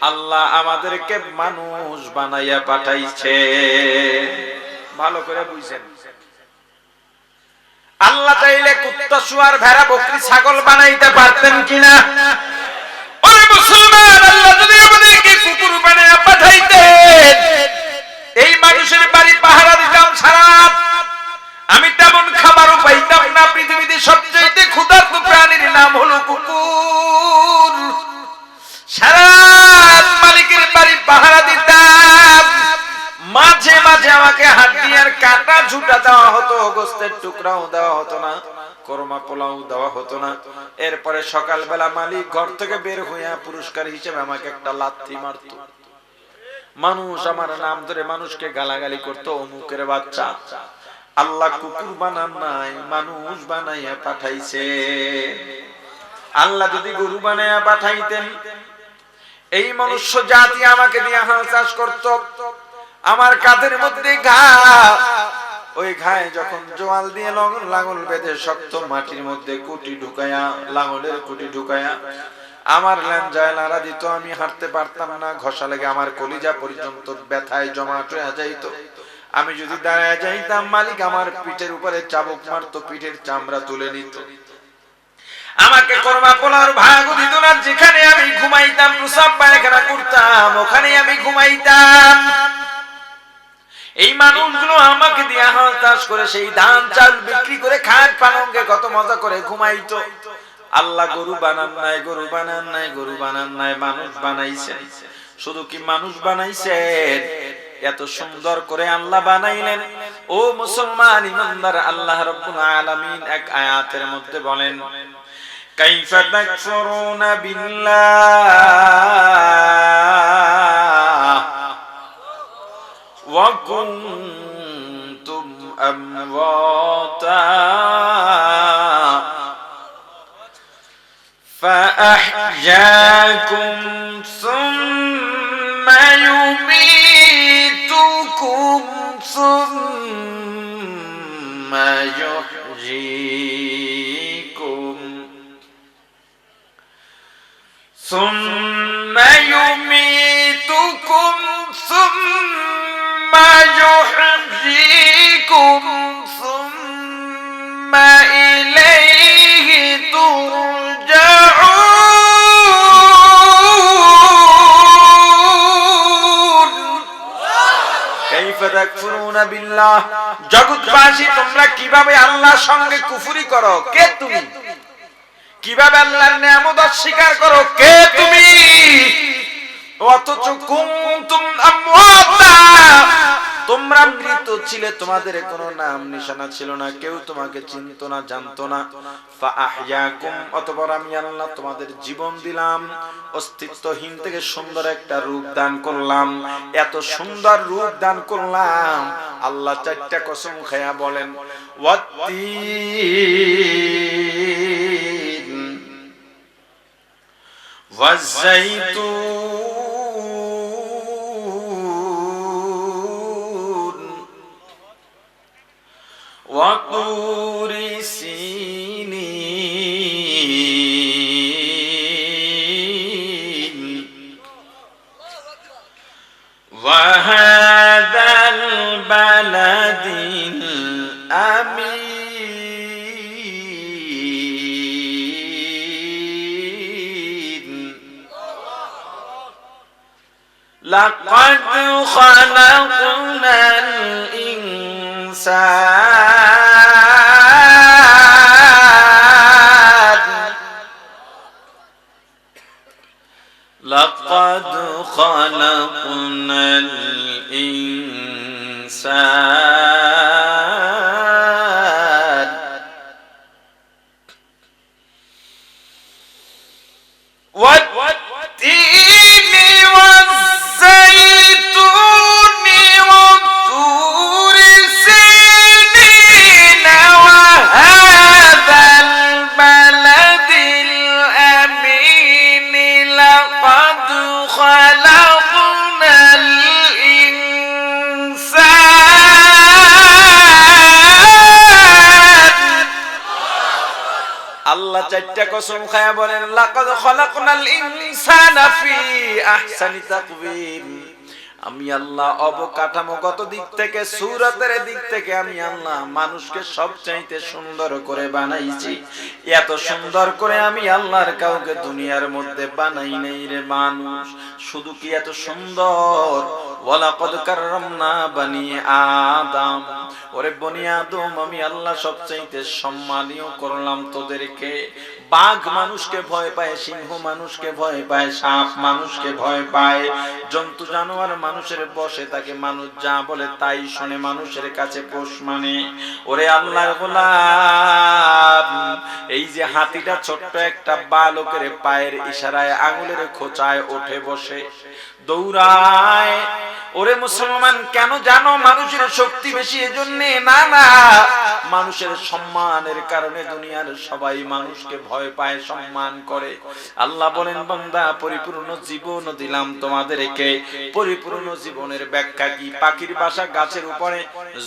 S1: আল্লাহ আমাদেরকে মানুষ বানাইয়া পাঠাইছে। ভালো করে বুঝছেন? আল্লাহ চাইলে কুত্তা, শুয়ার, ভেড়া, বকরি, ছাগল বানাইতে পারতেন কিনা? ওরে মুসলমান, আল্লাহ যদি আমাদেরকে কুকুর বানাইয়া পাঠাইতেন, এই মানুষের বাড়ি পাহারা দিতাম সারা রাত, আমি তেমন খাবারও পাইতাম না। পৃথিবীতে সবচেয়ে ক্ষুধার্ত প্রাণীর নাম হলো কুকুর। সারা রাত মালিকের বাড়ি পাহারা দিতাম, মাঝে মাঝে আমাকে হাড্ডিয়ার কাটা ঝুটা দেওয়া হতো, গোস্তের টুকরাও দেওয়া হতো না, কোরমা পোলাও দেওয়া হতো না। এরপরে সকালবেলা মালিক ঘর থেকে বের হইয়া পুরস্কার হিসেবে আমাকে একটা লাথি মারত। মানুষ আমার নাম ধরে মানুষকে গালাগালি করতো, অমুকের বাচ্চা। আল্লাহ কুকুর বানান নাই, মানুষ বানাইয়া পাঠাইছে। আল্লাহ যদি গরু বানাইয়া পাঠাইতেন, এই মনুষ্য জাতি আমাকে দিয়ে হাল চাষ করত। আমার কাঁধের মধ্যে ঘা, ওই ঘায়ে যখন জোয়াল দিয়ে লাঙল বেঁধে শক্ত মাটির মধ্যে কুটি ঢুকায়া, লাঙলের কুটি ঢুকায়া আমার ল্যাঞ্জায় নাড়া দিত, আমি হাঁটতে পারতাম না। ঘষা লেগে আমার কলিজা পর্যন্ত ব্যথায় জমাট হয়ে যাইত। আমি যদি দাঁড়ায় যাইতাম, মালিক আমার পিঠের উপরে চাবুক মারতো, পিঠের চামড়া তুলে নিত। আমাকে কোরমা পোলার ভাগ দিত না। যেখানে আমি ঘুমাইতাম, প্রসাব পায়খানা করতাম, ওখানে আমি ঘুমাইতাম। এই মানুষগুলো আমাকে দিয়ে হাল চাষ করে সেই ধান চাল বিক্রি করে খাট পালঙ্গে কত মজা করে ঘুমাইতো। আল্লাহ গরু বানান নাই, গরু বানান নাই, গরু বানান নাই, মানুষ বানাইছেন। শুধু কি মানুষ বানাইছেন, এত সুন্দর করে আল্লাহ বানাইলেন। ও মুসলমান ইমানদার, আল্লাহ রাব্বুল আলামিন এক আয়াতের মধ্যে বলেন, কাইফা তাকফুরুনা বিল্লাহ ওয়া কুনতুম আমওয়াতা فأحياكم ثم يميتكم ثم يحييكم ثم يميتكم ثم يحييكم ثم إليه ترجعون كيف تكفرون بالله জগৎবাসী তোমরা কিভাবে আল্লাহর সঙ্গে কুফরি করো? কে তুমি? কিভাবে আল্লাহর নিয়ামত অস্বীকার করো? কে তুমি? অথচ কুনতুম আমওয়াতা, তোমরা মৃত ছিলে, তোমাদের কোনো নাম নিশানা ছিল না, কেউ তোমাকে চিনতো না, জানতো না। ফাআহইয়াকুম, অতঃপর আমি আল্লাহ তোমাদের জীবন দিলাম, অস্তিত্বহীন থেকে সুন্দর একটা রূপ দান করলাম। এত সুন্দর রূপ দান করলাম, আল্লাহ চারটা কসম খায়া বলেন, ওয়াত্তিন ওয়াজ্জাইতুন ওয়া তুরি সিনিন ওয়া হাযাল বালাদিল আমিন لقد خلقنا الإنسان لقد خلقنا الإنسان والتين والزيتون وطور سينين وهذا البلد الأمين لقد خلقنا الإنسان আল্লাহ চারটা কসম খায়া বলেন লাকাদ খালাকনাল ইনসানা ফি আহসানি তাকওয়িম। আমি আল্লাহ অবকাঠামোগত দিক থেকে, সূরাতের দিক থেকে আমি আল্লাহ মানুষকে সবচাইতে সুন্দর করে বানাইছি। এত সুন্দর করে আমি আল্লাহর কাউকে দুনিয়ার মধ্যে বানাই নাই রে মানুষ। শুধু কি এত সুন্দর, ওয়ালাকাদ কাররামনা বানি আদম, ওরে বনি আদম আমি আল্লাহ সবচাইতে সম্মানীয় করলাম তোদেরকে। বাঘ মানুষকে ভয় পায়, সিংহ মানুষকে ভয় পায়, সাপ মানুষকে ভয় পায়, জন্তু জানোয়ার মানুষের বসে তাকে, মানুষ যা বলে তাই শুনে, মানুষের কাছে পোষ মানে। ওরে আল্লাহর গোলাম, এই যে হাতিটা ছোট্ট একটা বালকের পায়ের ইশারায় আঙুলের খোঁচায় ওঠে বসে দৌড়ায়। ওরে মুসলমান, কেন জানো মানুষের শক্তি বেশি এজন্য না, না মানুষের সম্মানের কারণে দুনিয়ার সবাই মানুষকে ভয় পায়, সম্মান করে। আল্লাহ বলেন বান্দা পরিপূর্ণ জীবন দিলাম তোমাদেরকে। পরিপূর্ণ জীবনের ব্যাখ্যা কি? পাখির বাসা গাছের উপরে,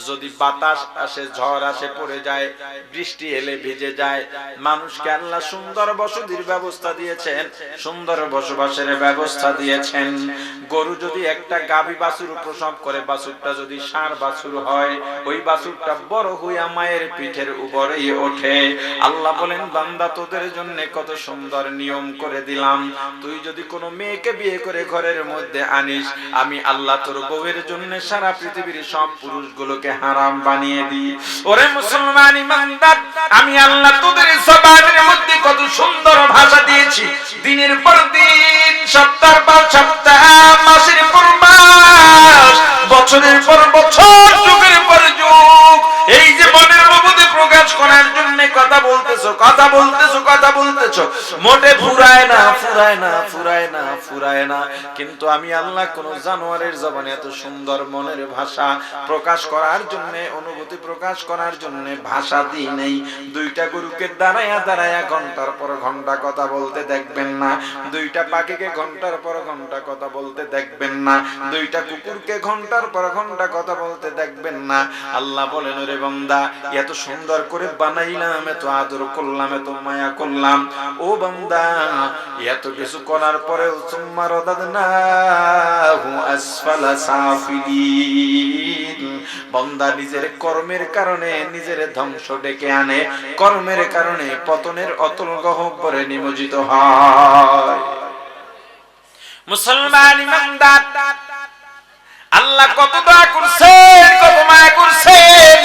S1: যদি বাতাস আসে, ঝড় আসে, পড়ে যায়, বৃষ্টি এলে ভিজে যায়। মানুষকে আল্লাহ সুন্দর বসতির ব্যবস্থা দিয়েছেন, সুন্দর বসবাসের ব্যবস্থা দিয়েছেন। গরু যদি একটা গাভী বাছুর প্রসব করে, বাছুরটা যদি ষাঁড় বাছুর হয়, ওই বাছুরটা বড় হইয়া মায়ের পিঠের উপরেই ওঠে। আল্লাহ বলেন বান্দা তোদের জন্য কত সুন্দর নিয়ম করে দিলাম। তুই যদি কোনো মেয়েকে বিয়ে করে ঘরের মধ্যে আনিস, আমি আল্লাহ তোর বউয়ের জন্য সারা পৃথিবীর সব পুরুষগুলোকে হারাম বানিয়ে দিই। ওরে মুসলমান ইমানদার, আমি আল্লাহ তোদের জবানের মধ্যে কত সুন্দর ভাষা দিয়েছি। দিনের পর দিন, সপ্তাহের পর সপ্তাহ, মাসের পর মাস, বছরের পর বছর, যুগের পর যুগ, এই যে মনের মধ্যে প্রকাশ করার জন্য কথা বলতেছো, কথা বলতেছো, কথা বলতেছো, মোটে ফুরায় না, ফুরায় না, ফুরায় না, ফুরায় না। কিন্তু আমি আল্লাহ কোন জানোয়ারের জবানে এত সুন্দর মনের ভাষা প্রকাশ করার জন্য, অনুভূতি প্রকাশ করার জন্য ভাষা দিই নেই। দুইটা গরুকে দাঁড়ায়া দাঁড়ায়া ঘন্টার পর ঘন্টা কথা বলতে দেখবেন না, দুইটা পাখিকে ঘন্টার পর ঘন্টা কথা বলতে দেখবেন না, দুইটা কুকুরকে ঘন্টার পর ঘন্টা কথা বলতে দেখবেন না। আল্লাহ বলেন ওরে বান্দা, এত সুন্দর করে বানাইলাম, এত আদর করলাম, এত মায়া করলাম, ও বান্দা এত কিছু করার পরেও সুম্মা রাদাদনাহু আসফালা সাফিলিন, বান্দা নিজের কর্মের কারণে নিজের ধ্বংস ডেকে আনে, কর্মের কারণে পতনের অতল গহ্বরে নিমজ্জিত হয়। মুসলমান ইমানদার, আল্লাহ কত দয়া করছেন, কত মায়া করছেন।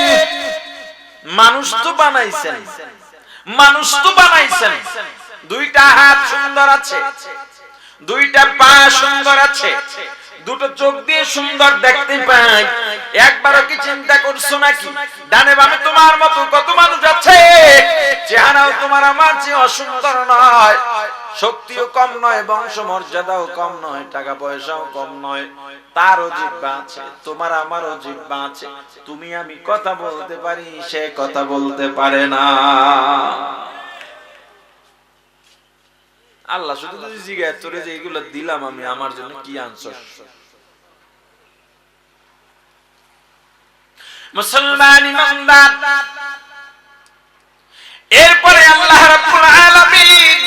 S1: মানুষ তো বানাইছেন, মানুষ তো বানাইছেন, দুইটা হাত সুন্দর আছে, দুইটা পা সুন্দর আছে, দুটো চোখ দিয়ে সুন্দর দেখতে পাই। একবারও কি চিন্তা করছো নাকি ডানে বামে তোমার মতো কত মানুষ আছে, চেহারাও তোমার আমার চেয়ে অসুন্দর নয়, শক্তিও কম নয়, বংশ মর্যাদাও কম নয়, টাকা পয়সাও কম নয়, তারও জিহ্বা আছে, তোমার আমারও জিহ্বা আছে। তুমি আমি কথা বলতে পারি, সে কথা বলতে পারে না। আল্লাহ শুধু যদি জিজ্ঞাসা তোরে যে এগুলো দিলাম আমি, আমার জন্য কি আনছস? মুসলমান ইমানদার, এরপরে আল্লাহ রাব্বুল আলামিন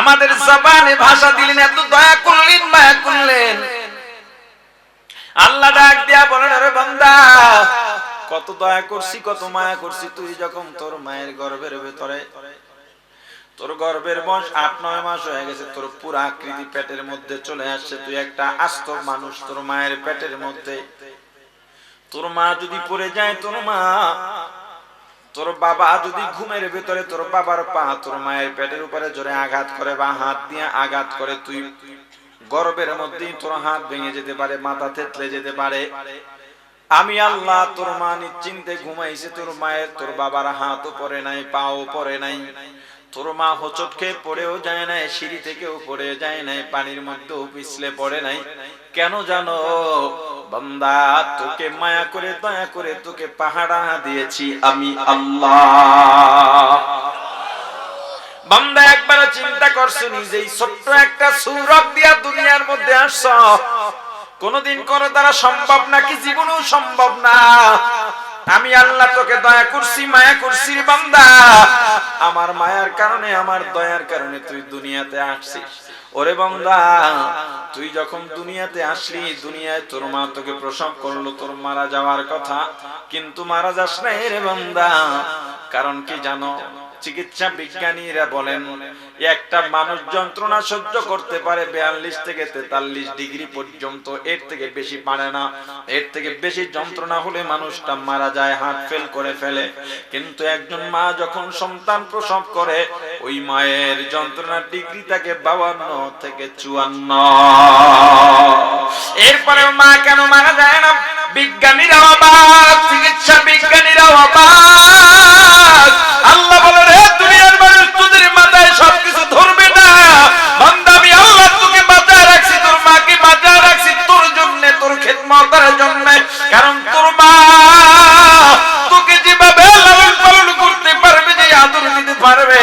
S1: আমাদের জবানে ভাষা দিলেন, এত দয়া করলেন, মায়া করলেন। আল্লাহ ডাক দিয়া বলেন আরে বান্দা, কত দয়া করছি, কত মায়া করছি। তুই যখন তোর মায়ের গর্ভের ভেতরে, তোর গর্ভের বয়স 8-9 মাস হয়ে গেছে, তোর পুরো আকৃতি পেটের মধ্যে চলে আসছে, তুই একটা আস্ত মানুষ তোর মায়ের পেটের মধ্যে। তোর মা যদি পড়ে যায়, তোর মা, তোর বাবা যদি ঘুমের ভেতরে তোর বাবার পা তোর মায়ের পেটের উপরে জোরে আঘাত করে বা হাত দিয়ে আঘাত করে, তুই গর্ভের মধ্যেই তোর হাত ভেঙে যেতে পারে, মাথা থেতলে যেতে পারে। আমি আল্লাহ তোর মা নিশ্চিন্তে ঘুমাইছে, তোর মায়ের, তোর বাবার হাতও পড়ে নাই, পাও পড়ে নাই, তোর মা হোঁচট খেয়ে পড়েও যায় নাই, সিঁড়ি থেকেও পড়ে যায় নাই, পানির মধ্যেও পিছলে পড়ে নাই। কেন জানো বান্দা, তোকে মায়া করে দয়া করে তোকে পাহাড়া দিয়েছি আমি আল্লাহ। বান্দা একবার চিন্তা করছো, নিজেই ছোট্ট একটা সূরত দিয়া দুনিয়ার মধ্যে আসছো, কোনদিন কোন দ্বারা সম্ভব নাকি? জীবনেও সম্ভব না। আমি আল্লাহ তোকে দয়া করছি, মায়া করছি রে বান্দা। আমার মায়ার কারণে, আমার দয়ার কারণে তুই দুনিয়াতে আসছিস। ওরে বান্দা, তুই যখন দুনিয়াতে আসলি, দুনিয়ায় তোর মা তোকে প্রসব করলো, তোর মারা যাওয়ার কথা, কিন্তু মারা যাস না রে বান্দা। কারণ কি জানো? চিকিৎসা বিজ্ঞানীরা বলেন একটা মানুষ যন্ত্রণা সহ্য করতে পারে 42 থেকে 43 ডিগ্রি পর্যন্ত, এর থেকে বেশি পারে না। এর থেকে বেশি যন্ত্রণা হলে মানুষটা মারা যায়, হার্ট ফেল করে ফেলে। কিন্তু একজন মা যখন সন্তান প্রসব করে, ওই মায়ের যন্ত্রণার ডিগ্রি থাকে 52 থেকে 54। এরপরে মা কেন মারা যায় না? বিজ্ঞানীরা অবাক, চিকিৎসা বিজ্ঞানীরা অবাক। আল্লাহ বলে, রে দুনিয়ার মানুষ, তোদের মাথায় সবকিছু ধরবে না। বান্দা, আমি আল্লাহ তোকে বাঁচায় রাখছি, তোর মাকে বাঁচায় রাখছি তোর জন্য, তোর খেদমতের জন্য। কারণ তোর মা তোকে যেভাবে লালন পালন করতে পারবে, যে আদর দিতে পারবে,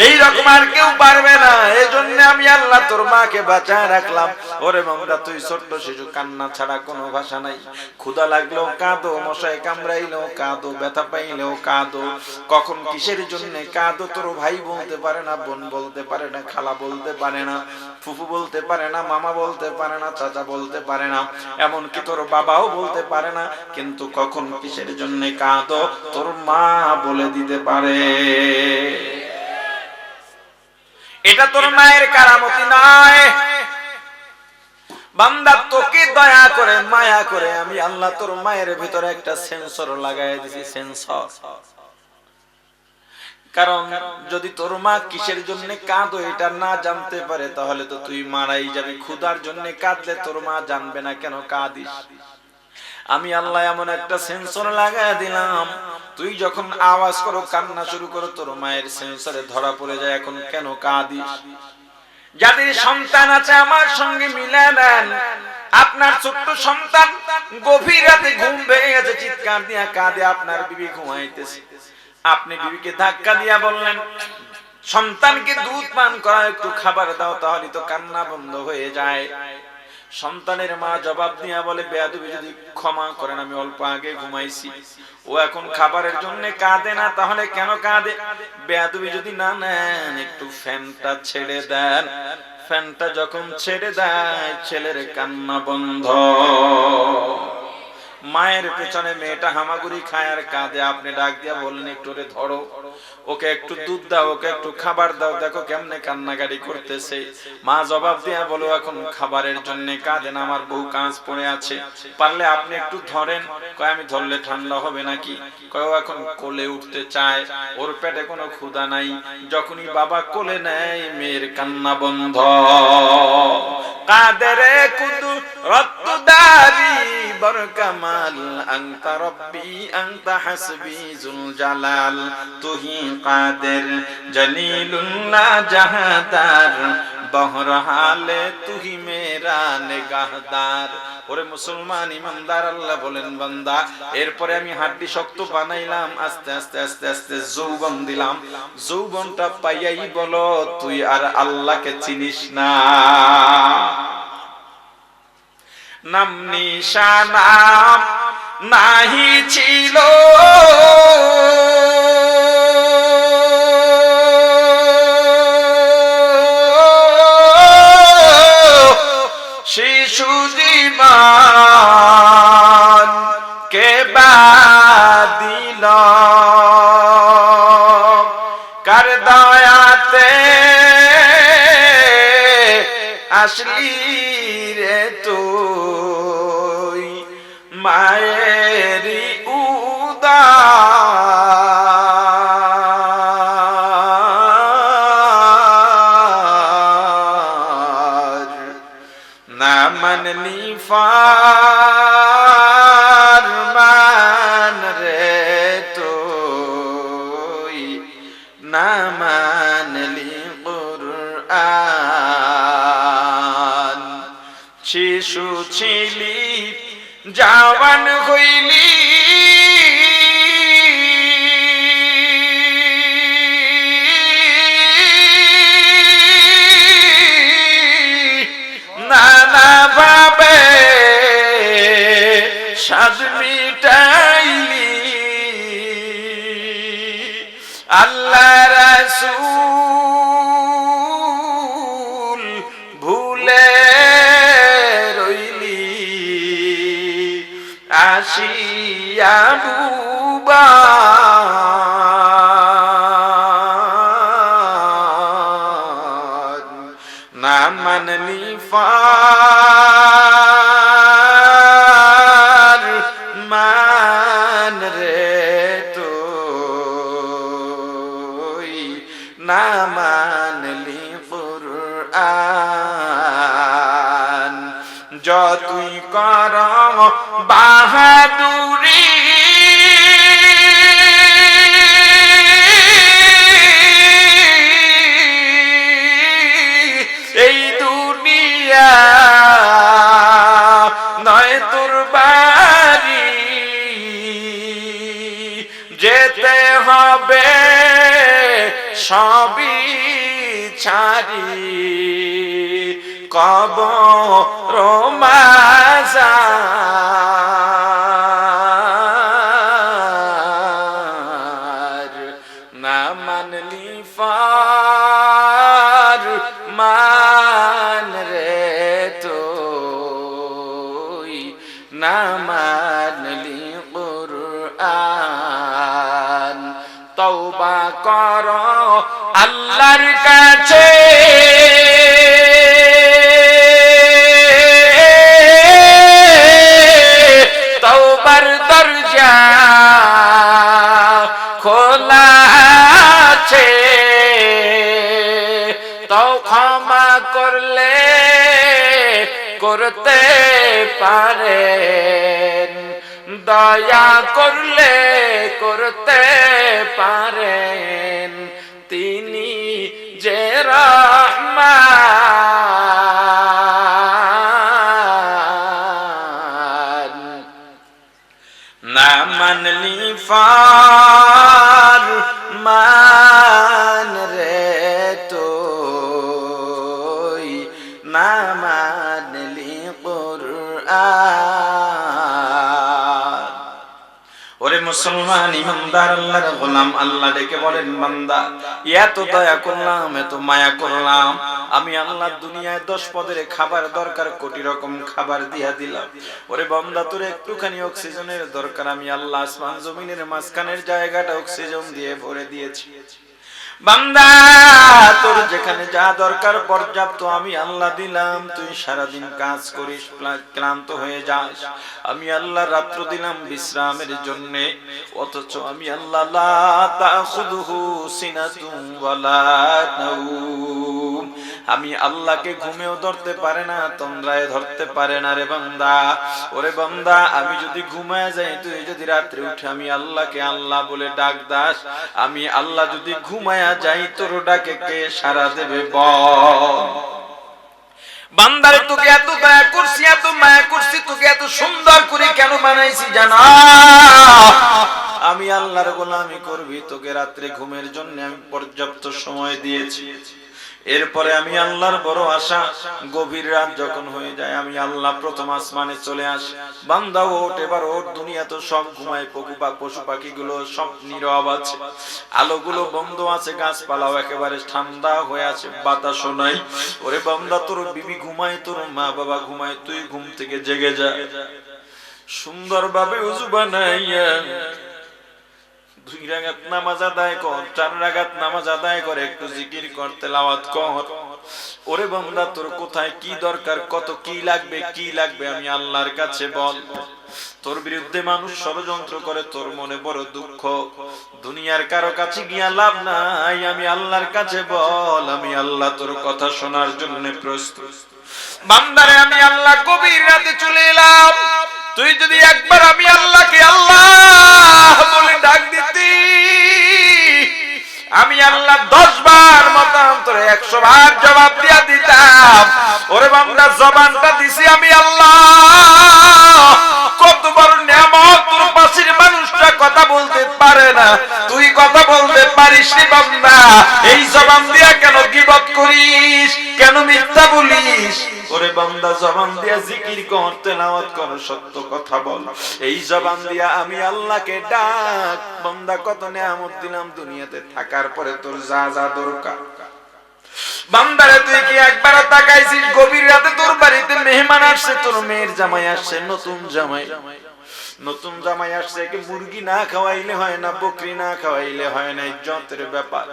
S1: এই রকম আর কেউ পারবে না। এই জন্য আমি আল্লাহ তোর মাকে বাঁচায় রাখলাম। ওরে বান্দা, তুই ছোট্ট শিশু, কান্না ছাড়া কোনো ভাষা নাই। ক্ষুধা লাগলেও কাঁদো, মশায় কামড়াইলেও কাঁদো, ব্যথা পাইলেও কাঁদো। কখন কিসের জন্য কাঁদো তোর ভাই বলতে পারে না, বোন বলতে পারে না, খালা বলতে পারে না, ফুফু বলতে পারে না, মামা বলতে পারে না, চাচা বলতে পারে না, এমনকি তোর বাবাও বলতে পারে না। কিন্তু কখন কিসের জন্য কাঁদো তোর মা বলে দিতে পারে। এটা তোর মায়ের কারামতি নয়। বান্দা, তোকে দয়া করে, মায়া করে আমি আল্লাহ তোর মায়ের ভিতরে একটা সেন্সর লাগাই দিছি, সেন্সর। কারণ যদি তোর মা কিসের জন্য কাঁদো এটা না জানতে পারে, তাহলে তো তুই মারাই যাবি। ক্ষুধার জন্য কাঁদলে তোর মা জানবে না কেন কাঁদিস। আমি আল্লাহ এমন একটা সেন্সর লাগাই দিলাম, তুই যখন আওয়াজ করো, কান্না শুরু করো, তোর মায়ের সেন্সরে ধরা পড়ে যায় এখন কেন কাঁদিস। যাদের সন্তান আছে আমার সঙ্গে মিলে নেন। আপনার ছোট্ট সন্তান গভীর রাতে ঘুম ভেঙে গেছে, চিৎকার দিয়া কাঁদে, আপনার বিবি ঘুমাইতেছে। আপনি বিবিকে ধাক্কা দিয়া বললেন, সন্তানকে দুধ পান করা, একটু খাবার দাও, তাহলে তো কান্না বন্ধ হয়ে যায়। সন্তানের মা জবাব দিয়া বলে, বেয়াদবি, যদি ক্ষমা করেন, আমি অল্প আগে ঘুমাইছি। ও এখন খাবারের জন্য কাঁদে না, তাহলে কেন কাঁদে? বেয়াদবি যদি না নেন, একটু ফ্যানটা ছেড়ে দেন। ফ্যানটা যখন ছেড়ে দেয়, ছেলের কান্না বন্ধ। মায়ের পেছনে মেয়েটা হামাগুড়ি খায় আর কাঁদে, আপনি ডাক দিয়া বললেন, একটু রে ধরো, ওকে একটু দুধ দাও, ওকে একটু খাবার দাও, দেখো কেমনে কান্নাকাটি করতেছে। মা জবাব দিয়া বলো, এখন খাবারের জন্য কাঁদে না, আমার বউ কাজ পড়ে আছে, পারলে আপনি একটু ধরেন। কয়, আমি ধরলে ঠান্ডা হবে নাকি? কয়, ও এখন কোলে উঠতে চায়, ওর পেটে কোনো ক্ষুধা নাই। যখনই বাবা কোলে নেয়, মেয়ের কান্না বন্ধ। কাদেরে কুদু রত্তুদারি বরকামাল, আনতা রব্বি আনতা হাসবি জুল জালাল, তুহি কাদের জলিলুল্লাহ জাহাদার, বহরহালে তুহি মেরা নিগাহদার। ওরে মুসলমান ইমানদার, আল্লাহ বলেন, বান্দা, এরপরে আমি হাড্ডি শক্ত বানাইলাম, আস্তে আস্তে আস্তে আস্তে যৌবন দিলাম। যৌবনটা পাইয়াই বলো, তুই আর আল্লাহকে চিনিস না। নাম নিশানাম নাহি ছিল, শিশু জীবন কে বাদিল, কার দয়াতে আসলি রে তুই, মায়েরি উদার, না মানলি ফারমান রে তুই, না মানলি কুরআন। শিশু ছিলি, জওয়ান হইলি, নানা ভাবে স্বাদ মিটাইলি, আল্লাহ রাসূল ভুলে রইলি আসিয়া ডুবা না মানলি ফার মান রে তুই না মানলি কুরআন যতই কর বাহাদুরি এই দুনিয়া নয় তোর বাড়ি যেতে হবে সবই ছাড়ি কবর মাজার না মানলি ফার মান রে তুই না মানলি কুরআন তওবা কর আল্লাহর কাছে তওবার দরজা খোলা আছে তো ক্ষমা করলে করতে পারেন দয়া করলে করতে পারেন তিনি যে রহমান না মানলি ফার মান রে তুই না মানলি কুরআন ওরে মুসলমান ইমানদার আল্লাহর গোলাম আল্লাহ ডেকে বলেন বান্দা এত দয়া করলাম এত মায়া করলাম আমি আল্লাহ দুনিয়ায় 10 পদের খাবার দরকার কোটি রকম খাবার দিয়া দিলাম ওরে বান্দা তোর একটুখানি অক্সিজেনের দরকার আমি আল্লাহ আসমান জমিনের মাঝখানের জায়গাটা অক্সিজেন দিয়ে ভরে দিয়েছি বান্দা তোর যেখানে যা দরকার পর্যাপ্ত আমি আল্লাহ দিলাম তুই সারা দিন কাজ করিস ক্লান্ত হয়ে যাস আমি আল্লাহ রাত্র দিলাম বিশ্রামের জন্য অথচ আমি আল্লাহ লা তাখুযুহু সিনাতুন ওয়ালা নাওম আমি আল্লাহকে ঘুমেও ধরতে পারে না তন্দ্রায় ধরতে পারে না রে বান্দা ওরে বান্দা আমি যদি ঘুমায় যাই তুই যদি রাতে উঠে আমি আল্লাহকে আল্লাহ বলে ডাক দাস আমি আল্লাহ যদি ঘুমায় যাই তোর ডাকে কে সাড়া দেবে বল বান্দারে তোকে এত দয়া করছি এত মায়া করছি তোকে এত সুন্দর করে কেন বানাইছি জানা আমি আল্লাহর গোলামি করবি তোকে রাতে ঘুমের জন্য আমি পর্যাপ্ত সময় দিয়েছি এরপরে আমি আল্লাহর বড় আশা গভীর রাত যখন হয়ে যায় আমি আল্লাহ প্রথম আসমানে চলে আসি বান্দা ওঠ এবার ওঠ দুনিয়া তো সব ঘুমায় পশু পাখিগুলো সব নীরব আছে আলোগুলো বন্ধ আছে গাছপালাও একেবারে ঠান্ডা হয়ে আছে বাতাসও নাই ওরে বান্দা তোর বিবি ঘুমায় তোর মা বাবা ঘুমায় তুই ঘুম থেকে জেগে যা সুন্দরভাবে ওযু বানাইয়া 2 রাকাত নামাজ আদায় কর 4 রাকাত নামাজ আদায় করে একটু জিকির কর তেলাওয়াত কর ওরে বান্দা তোর কোথায় কি দরকার কত কি লাগবে আমি আল্লাহর কাছে বল তোর বিরুদ্ধে মানুষ ষড়যন্ত্র করে তোর মনে বড় দুঃখ দুনিয়ার কারো কাছে গিয়া লাভ নাই আমি আল্লাহর কাছে বল আমি আল্লাহ তোর কথা শোনার জন্য প্রস্তুত বান্দারে আমি আল্লাহ গভীর রাতে চলে এলাম তুই যদি একবার আমি আল্লাহকে আল্লাহ বলে ডাক দিতি আমি আল্লাহ 10 বার মতান্তরে 100 বার জবাব দিয়া দিতাম ওরে বান্দা জবানটা দিছি আমি আল্লাহ কত বড় নিয়ামত তোর পাশের মানুষটা কথা বলতে পারে না, তুই কথা বলতে পারিস নি বান্দা, এই জবান দিয়া কেন গীবত করিস, কেন মিথ্যা বলিস? ওরে বান্দা জবান দিয়া জিকির কর, তেলাওয়াত কর, সত্য কথা বল, এই জবান দিয়া আমি আল্লাহকে ডাক। বান্দা কত নিয়ামত দিলাম দুনিয়াতে থাকার পরে, তোর যা যা দরকার। বান্দারে তুই কি একবার তাকাইছিস গভীর রাতে তোর বাড়িতে মেহমান আসছে, তোর মেয়ের জামাই আসছে, নতুন জামাই আসছে, কি মুরগি না খাওয়াইলে হয় না, বকরি না খাওয়াইলে হয় না, ইজ্জতের ব্যাপার।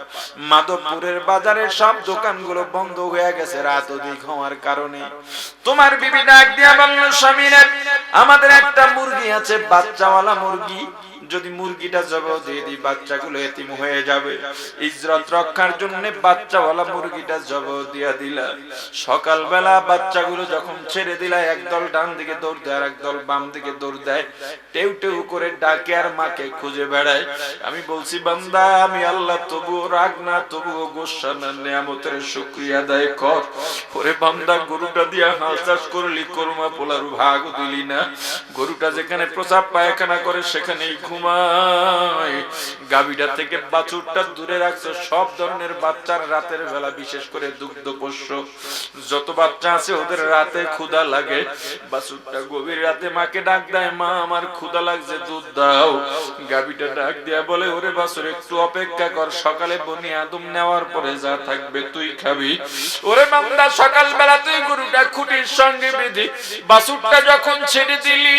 S1: মাধবপুরের বাজারের সব দোকানগুলো বন্ধ হয়ে গেছে রাত অধিক হওয়ার কারণে। তোমার বিবি ডাক দিয়া বলল, স্বামী আমাদের একটা মুরগি আছে, বাচ্চাওয়ালা মুরগি, যদি মুরগিটা জবাই দিয়ে দিই বাচ্চাগুলো এতিম হয়ে যাবে, ইজ্জত রক্ষার জন্য বাচ্চাওয়ালা মুরগিটা জবাই দিয়া দিলা। সকালবেলা বাচ্চাগুলো যখন ছেড়ে দিলা, একদল ডান দিকে দৌড় দেয় আর একদল বাম দিকে দৌড় দেয়, টেউ টেউ করে ডাকে আর মাকে খুঁজে বেড়ায়। আমি বলছি বান্দা আমি আল্লাহ, তবুও রাগ না, তবুও গোসা না, নিয়ামতের শুকরিয়া আদায় কর। ওরে বান্দা গরুটা দিয়া হাঁস চাষ করলি, কোরমা পোলার ভাগ দিলি না। গরুটা যেখানে প্রসাব পায়খানা করে সেখানেই ঘুমায়, গাভীটা থেকে বাছুরটা দূরে রাখছো। সব ধরনের বাচ্চার রাতের বেলা, বিশেষ করে দুগ্ধ পোষ্য যত বাচ্চা আছে ওদের রাতে ক্ষুধা লাগে। বাছুরটা গভীর রাতে মাকে ডাক দেয়, মা আমার ক্ষুধা লাগছে, দুধ দাও। গাভীটা ডাক দিয়া বলে, ওরে বাছুর একটু অপেক্ষা কর, সকালে বনি আদম নেওয়ার পরে যা থাকবে তুই খাবি। ওরে বান্দা সকাল বেলা তুই গরুটা খুঁটির সঙ্গে বেঁধে বাছুরটা যখন ছেড়ে দিলি,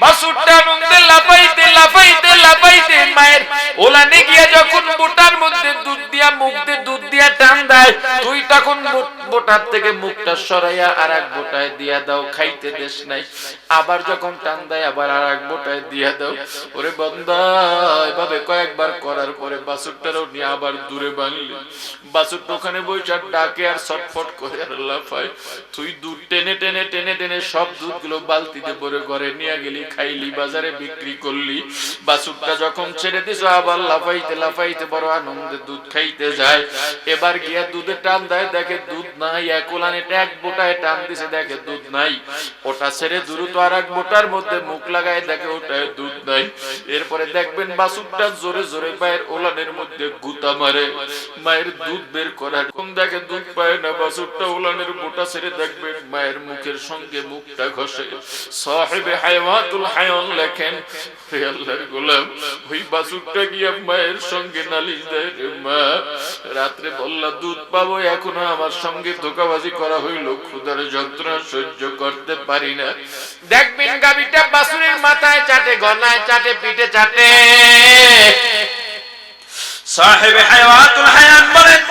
S1: বাছুরটা মধ্যে লাফাইতে লাফাইতে লাফাইতে মায়ের ওলানে গিয়া যখন বোটার মধ্যে দুধ দিয়া, মুখ দিয়ে দুধ দিয়া টান দেয়, তুই তখন বোটার থেকে মুখটা সরাইয়া আর এক বোটায় দিয়া দাও, খাইতে দেশ নাই। আবার যখন টান দেয় আবার আর এক বোটায় দিয়া দাও। ওরে বান্দা এভাবে কয়েকবার করার পরে বাছুরটারও নিয়ে আবার দূরে বানলি। বাছুরটা ওখানে বইটা ডাকে আর ছটফট করে আর লাফায়। তুই দুধ টেনে টেনে টেনে টেনে সব দুধগুলো বালতিতে ভরে ঘরে নিয়ে গেলি, খাইলি, বাজারে বিক্রি করলি। বাছুরটা যখন ছেড়ে দিছ আবার লাফাইতে লাফাইতে বড় আনন্দে দুধ খাইতে যায়। এবার গিয়া দুধে টান দেয়, দেখে দুধ নাই। এক ওলানে এক বোটায় টান দিছে, দেখে দুধ নাই। ওটা ছেড়ে দ্রুত আর এক বোটার মধ্যে মুখ লাগায়, দেখে ওটায় দুধ নাই। এরপরে দেখবেন বাছুরটা জোরে জোরে মায়ের ওলানের মধ্যে গুতা মারে, মায়ের দুধ বের করার কোন দেখে দুধ পায় না। বাছুরটা ওলানের বোটা ছেড়ে দেখবেন মায়ের মুখের সঙ্গে মুখটা ঘষে। সাহেবে হায়াতুল হায়ান লেখেন, হে আল্লাহর গোলাম, ওই বাছুরটা গিয়া মায়ের সঙ্গে নালিশ দেয়, রে মা রাত্রে বললা দুধ পাবো, এখনো আমার সঙ্গে ধোঁকাবাজি করা হইল, ক্ষুধার যন্ত্রণা সহ্য করতে পারি না। দেখবেন গাভীটা বাছুরের মাথায় চাটে, গলায় চাটে, পিঠে চাটে। সাহেবে হায়াতুল হায়ান বলেন,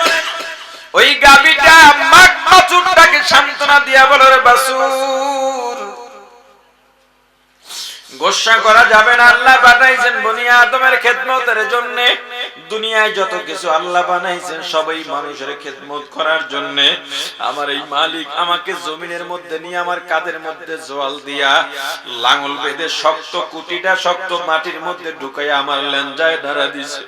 S1: ওই গাভীটা মাক বাছুরটাকে সান্ত্বনা দিয়া বলে, রে বাছুর গোসা করা যাবে না। আল্লাহ বানাইছেন বনি আদমের খেদমতের জন্য। দুনিয়ায় যত কিছু আল্লাহ বানাইছেন সবই মানুষের খেদমত করার জন্য। আমার এই মালিক আমাকে জমিনের মধ্যে নিয়ে আমার কাদের মধ্যে জোয়াল দিয়া লাঙল বেঁধে শক্ত কুটিটা শক্ত মাটির মধ্যে ঢুকাইয়া আমার লেঞ্জায় ধরা দিছে।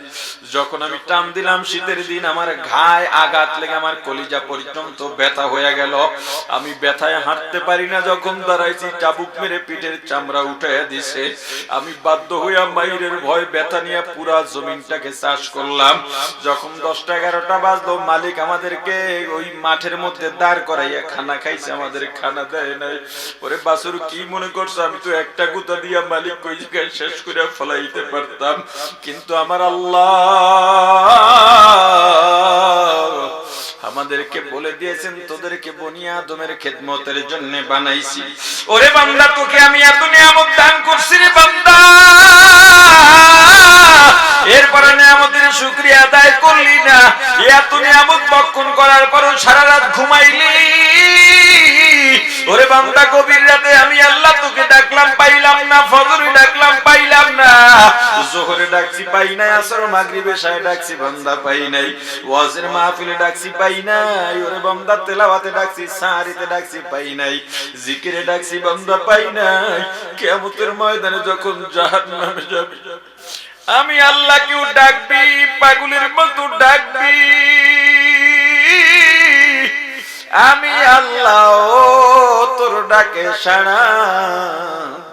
S1: যখন আমি টান দিলাম শীতের দিন, আমার ঘায়ে আঘাত লেগে আমার কলিজা পর্যন্ত ব্যথা হয়ে গেল। আমি ব্যথায় হাঁটতে পারি না। যখন দাঁড়াইছি চাবুক মেরে পিঠের চামড়া উঠাইয়া দিছে। আমি বাধ্য হইয়া মাইরের ভয় ব্যথা নিয়ে পুরা জমিনটাকে চাষ করলাম। যখন 10টা-11টা বাজলো, মালিক আমাদেরকে ওই মাঠের মধ্যে দাঁড় করাইয়া খানা খাইছে, আমাদের খানা দেয় নাই। ওরে বাছুর কি মনে করছো আমি তো একটা গুতা দিয়া মালিক কই জায়গায় শেষ করে ফলাইতে পারতাম, কিন্তু আমার আল্লাহ আমাদেরকে বলে দিয়েছেন তোদেরকে বনি আদমের খেদমতের জন্য বানাইছি। ওরে বান্দা তোকে আমি এত নিয়ামত দান করছি রে বান্দা, এরপরে নিয়ামতের শুকরিয়া আদায় করলি না। এত নিয়ামত বক্ষণ করার পরও সারা রাত ঘুমাইলি। ওরে বান্দা গভীর রাতে আমি আল্লাহ তোকে ডাকলাম, পাইলাম না। ফজরে ডাকলাম, পাইলাম না। যোহরে ডাকছি, পাই নাই। আসর মাগরিবে এশায় ডাকছি, বান্দা পাই নাই। ওয়াজের মাহফিলে ডাকছি, পাই নাই। ওরে বান্দা তেলাওয়াতে ডাকছি, সাহারিতে ডাকছি, পাই নাই। জিকিরে ডাকছি, বান্দা পাই নাই। কিয়ামতের ময়দানে যখন জাহান্নামে যাবি, আমি আল্লাহকেও ডাকবি, পাগলের মতো ডাকবি। আমি আল্লাহ তোর ডাকে সাড়া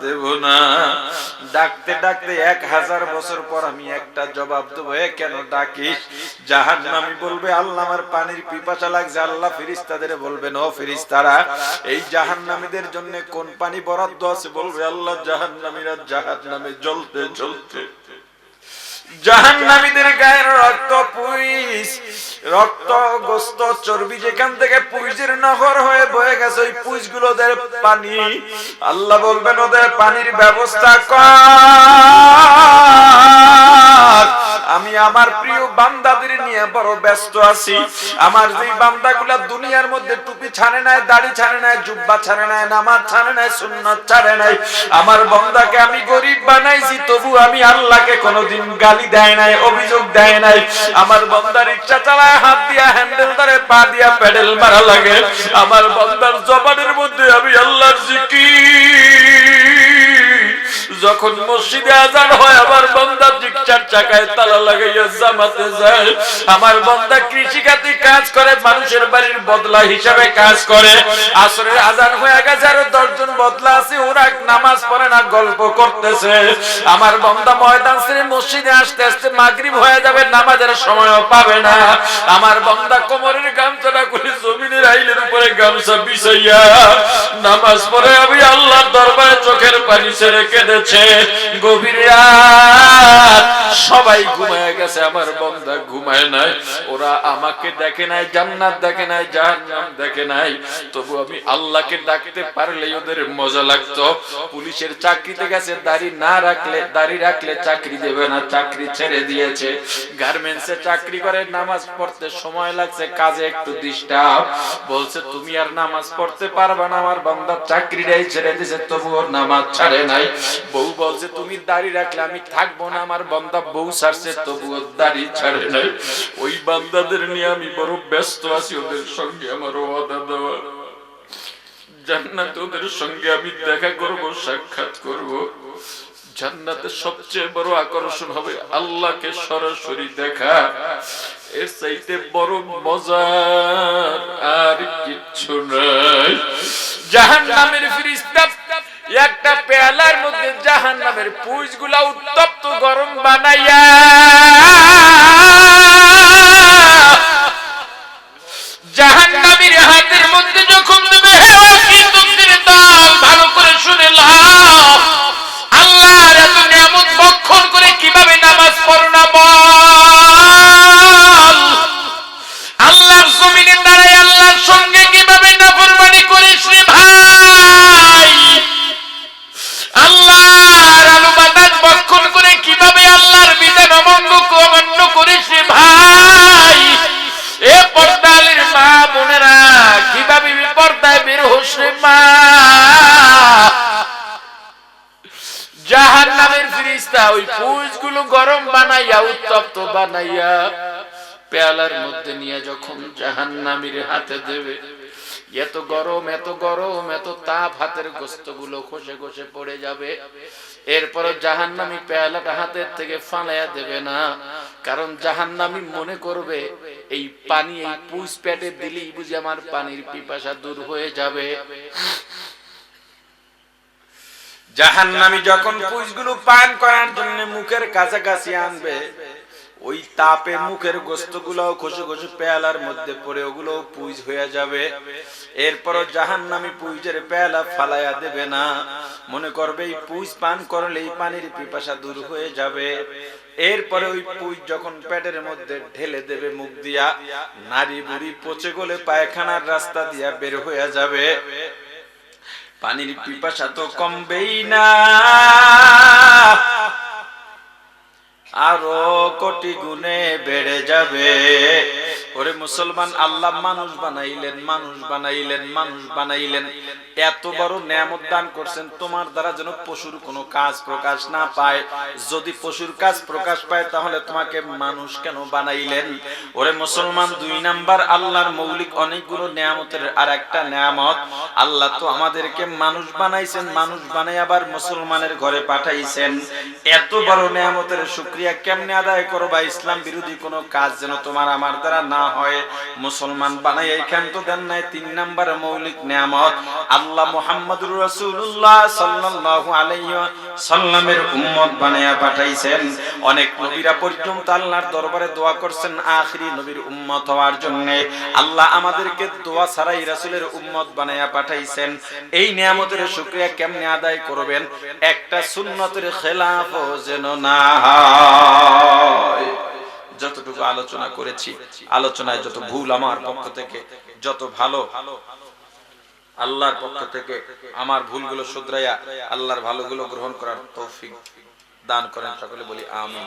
S1: দেব না। ডাকতে ডাকতে 1000 বছর পর আমি একটা জবাব দেবো, কেন ডাকিস? জাহান্নামী বলবে, আল্লাহ আমার পানির পিপাসা লাগছে। আল্লাহ ফেরেশতাদের বলবেন, ও ফেরেশতারা, এই জাহান্নামীদের জন্য কোন পানি বরাদ্দ আছে? বলবে, আল্লাহ জাহান্নামীরা জাহান্নামে জ্বলতে জ্বলতে জাহান্নামীদের গায়ের রক্ত পুইস, রক্ত গোস্ত চর্বি যেখান থেকে পুইজের নহর হয়ে বয়ে গেছে, ওই পুইজগুলো ওদের পানি। আল্লাহ বলবেন, ওদের পানির ব্যবস্থা কর। আমি আমার প্রিয় বান্দাদের নিয়ে বড় ব্যস্ত আছি। আমার যেই বান্দাগুলা দুনিয়ার মধ্যে টুপি ছাড়ে নাই, দাড়ি ছাড়ে নাই, জুব্বা ছাড়ে নাই, নামাজ ছাড়ে নাই, সুন্নাত ছাড়ে নাই, আমার বান্দাকে আমি গরিব বানাইছি, তবু আমি আল্লাহকে কোনোদিন গালি দেয় নাই, অভিযোগ দেয় নাই। আমার বান্দার ইচ্ছা চালায় হাত দিয়া হ্যান্ডেল ধরে, পা দিয়া প্যাডেল মারা লাগে। আমার বান্দার জবানের মধ্যে আমি আল্লাহর জিকির। যখন মসজিদে আযান হয়, আমার বান্দা রিকশার চাকায় তালা লাগাইয়া জামাতে যায়। আমার বান্দা কৃষিখাতে কাজ করে, মানুষের বাড়ির বদলা হিসাবে কাজ করে। আসরের আযান হয়ে গেছে, আর 10 জন বদলা আছে, ওরা নামাজ পড়ে না, গল্প করতেছে। আমার বান্দা ময়দান ছেড়ে মসজিদে আসতে আসতে মাগরিব হয়ে যাবে, নামাজের সময়ও পাবে না। আমার বান্দা কোমরের গামছাটা খুলে জমিনের আইলের উপরে গামছা বিছাইয়া নামাজ পড়ে আমি আল্লাহর দরবারে চোখের পানি ছেড়ে কেঁদেছে। গভীর রাত, সবাই ঘুমায় গেছে, আমার বান্দা ঘুমায় নাই। ওরা আমাকে দেখে নাই, জান্নাত দেখে নাই, জাহান্নাম দেখে নাই, তবু আমি আল্লাহকে ডাকতে পারলেই ওদের মজা লাগতো। পুলিশের চাকরিতে গেছে, দাড়ি রাখলে চাকরি দেবে না, চাকরি ছেড়ে দিয়েছে। গার্মেন্টসে চাকরি করে, নামাজ পড়তে সময় লাগছে, কাজে একটু ডিস্টার্ব, বলছে তুমি আর নামাজ পড়তে পারবে না। আমার বান্দা চাকরিটাই ছেড়ে দিয়েছে, তবুও নামাজ ছাড়ে নাই। বউ বলছে তুমি দাড়ি রাখলে আমি থাকবো না, আমার বান্দা বউ ছাড়ছে, তবুও দাড়ি ছাড়ে নাই। ওই বান্দাদের নিয়ে আমি বড় ব্যস্ত আছি, ওদের সঙ্গে আমার ওয়াদা দেওয়া, জান্নাতে ওদের সঙ্গে আমি দেখা করব, সাক্ষাৎ করব। জান্নাতের সবচেয়ে বড় আকর্ষণ হবে আল্লাহকে সরাসরি দেখা। এর চাইতে বড় মজার আর কিচ্ছু নাই। জাহান্নামের ফেরেশতা একটা পেয়ালার মধ্যে জাহান্নামের পুইজগুলা উত্তপ্ত গরম বানাইয়া জাহান্নামীর হাতের মধ্যে যখন দেবে, ভালো করে শুনে নাও, আল্লাহর এত নিয়ামত ভক্ষণ করে কিভাবে নামাজ পড়ো না বল? আল্লাহর জমিনে দাঁড়ায় আল্লাহর সঙ্গে কিভাবে নাফরমানি করিস রে ভাই? আল্লাহর আলো বাতাস ভক্ষণ করে কিভাবে আল্লাহর বিধান অমান্য করিস রে ভাই? এ পর্দালের মা বোনেরা, কিভাবে পর্দায় বের হোস রে মা? জাহান্নামের ফেরেশতা ওই পুইজগুলো গরম বানাইয়া, উত্তপ্ত বানাইয়া পেয়ালার মধ্যে নিয়ে যখন জাহান্নামীর হাতে দেবে, এত গরম, এত গরম, এত তাপ, হাতের গোস্তগুলো খসে খসে পড়ে যাবে। এরপরে জাহান্নামী পেয়ালাটা হাতের থেকে ফালাইয়া দেবে না, কারণ জাহান্নামী মনে করবে এই পানি এই পুইজ পেটে দিলেই বুঝি আমার পানির পিপাসা দূর হয়ে যাবে। জাহান্নামী যখন পুইজগুলো পান করার জন্য মুখের কাছাকাছি আনবে, ওই তাপে মুখের গোস্তগুলোও খসে খসে পেয়ালার মধ্যে পড়ে ওগুলো পুইজ হয়ে যাবে। এরপরও জাহান্নামী পুইজের পেয়ালা ফালাইয়া দেবে না, মনে করবে এই পুইজ পান করলে এই পানির পিপাসা দূর হয়ে যাবে। এরপরে ওই পুইজ যখন পেটের মধ্যে ঢেলে দেবে মুখ দিয়া, নারী বুড়ি পচে গলে পায়খানার রাস্তা দিয়া বের হয়ে যাবে। পানির পিপাসা তো কমবেই না, আরো কোটি গুণে বেড়ে যাবে। ওরে মুসলমান, আল্লাহ মানুষ বানাইলেন, মানুষ বানাইলেন, মানুষ বানাইলেন, এত বড় নিয়ামত দান করছেন, তোমার দ্বারা যেন পশুর কোনো কাজ প্রকাশ না পায়। যদি পশুর কাজ প্রকাশ পায় তাহলে তোমাকে মানুষ কেন বানাইলেন? ওরে মুসলমান, 2 নাম্বার আল্লাহর মৌলিক অনেকগুলো নিয়ামতের আর একটা নিয়ামত, আল্লাহ তো আমাদেরকে মানুষ বানাইছেন, মানুষ বানাই আবার মুসলমানের ঘরে পাঠাইছেন। এত বড় নিয়ামতের শুকরিয়া কেমনে আদায় করবা? ইসলাম বিরোধী কোনো কাজ যেন তোমার আমার দ্বারা না হয়। মুসলমান বানাই এইখান তো দেন নাই। 3 নাম্বার মৌলিক নিয়ামত, আল্লাহ মুহাম্মদুর রাসূলুল্লাহ সাল্লাল্লাহু আলাইহি সাল্লামের উম্মত বানায়া পাঠাইছেন। অনেক নবীরা পর্যন্ত আল্লাহর দরবারে দোয়া করছেন আখিরি নবীর উম্মত হওয়ার জন্য। আল্লাহ আমাদেরকে দোয়া ছাড়াই রাসূলের উম্মত বানায়া পাঠাইছেন। এই নিয়ামতের শুকরিয়া কেমনে আদায় করবেন? একটা সুন্নতের খেলাফও যেন না হয়। যতটুকু আলোচনা করেছি, আলোচনায় যত ভুল আমার পক্ষ থেকে, যত ভালো আল্লাহর পক্ষ থেকে, আমার ভুলগুলো শুধরাইয়া আল্লাহর ভালোগুলো গ্রহণ করার তৌফিক দান করেন। সকলে বলি আমিন।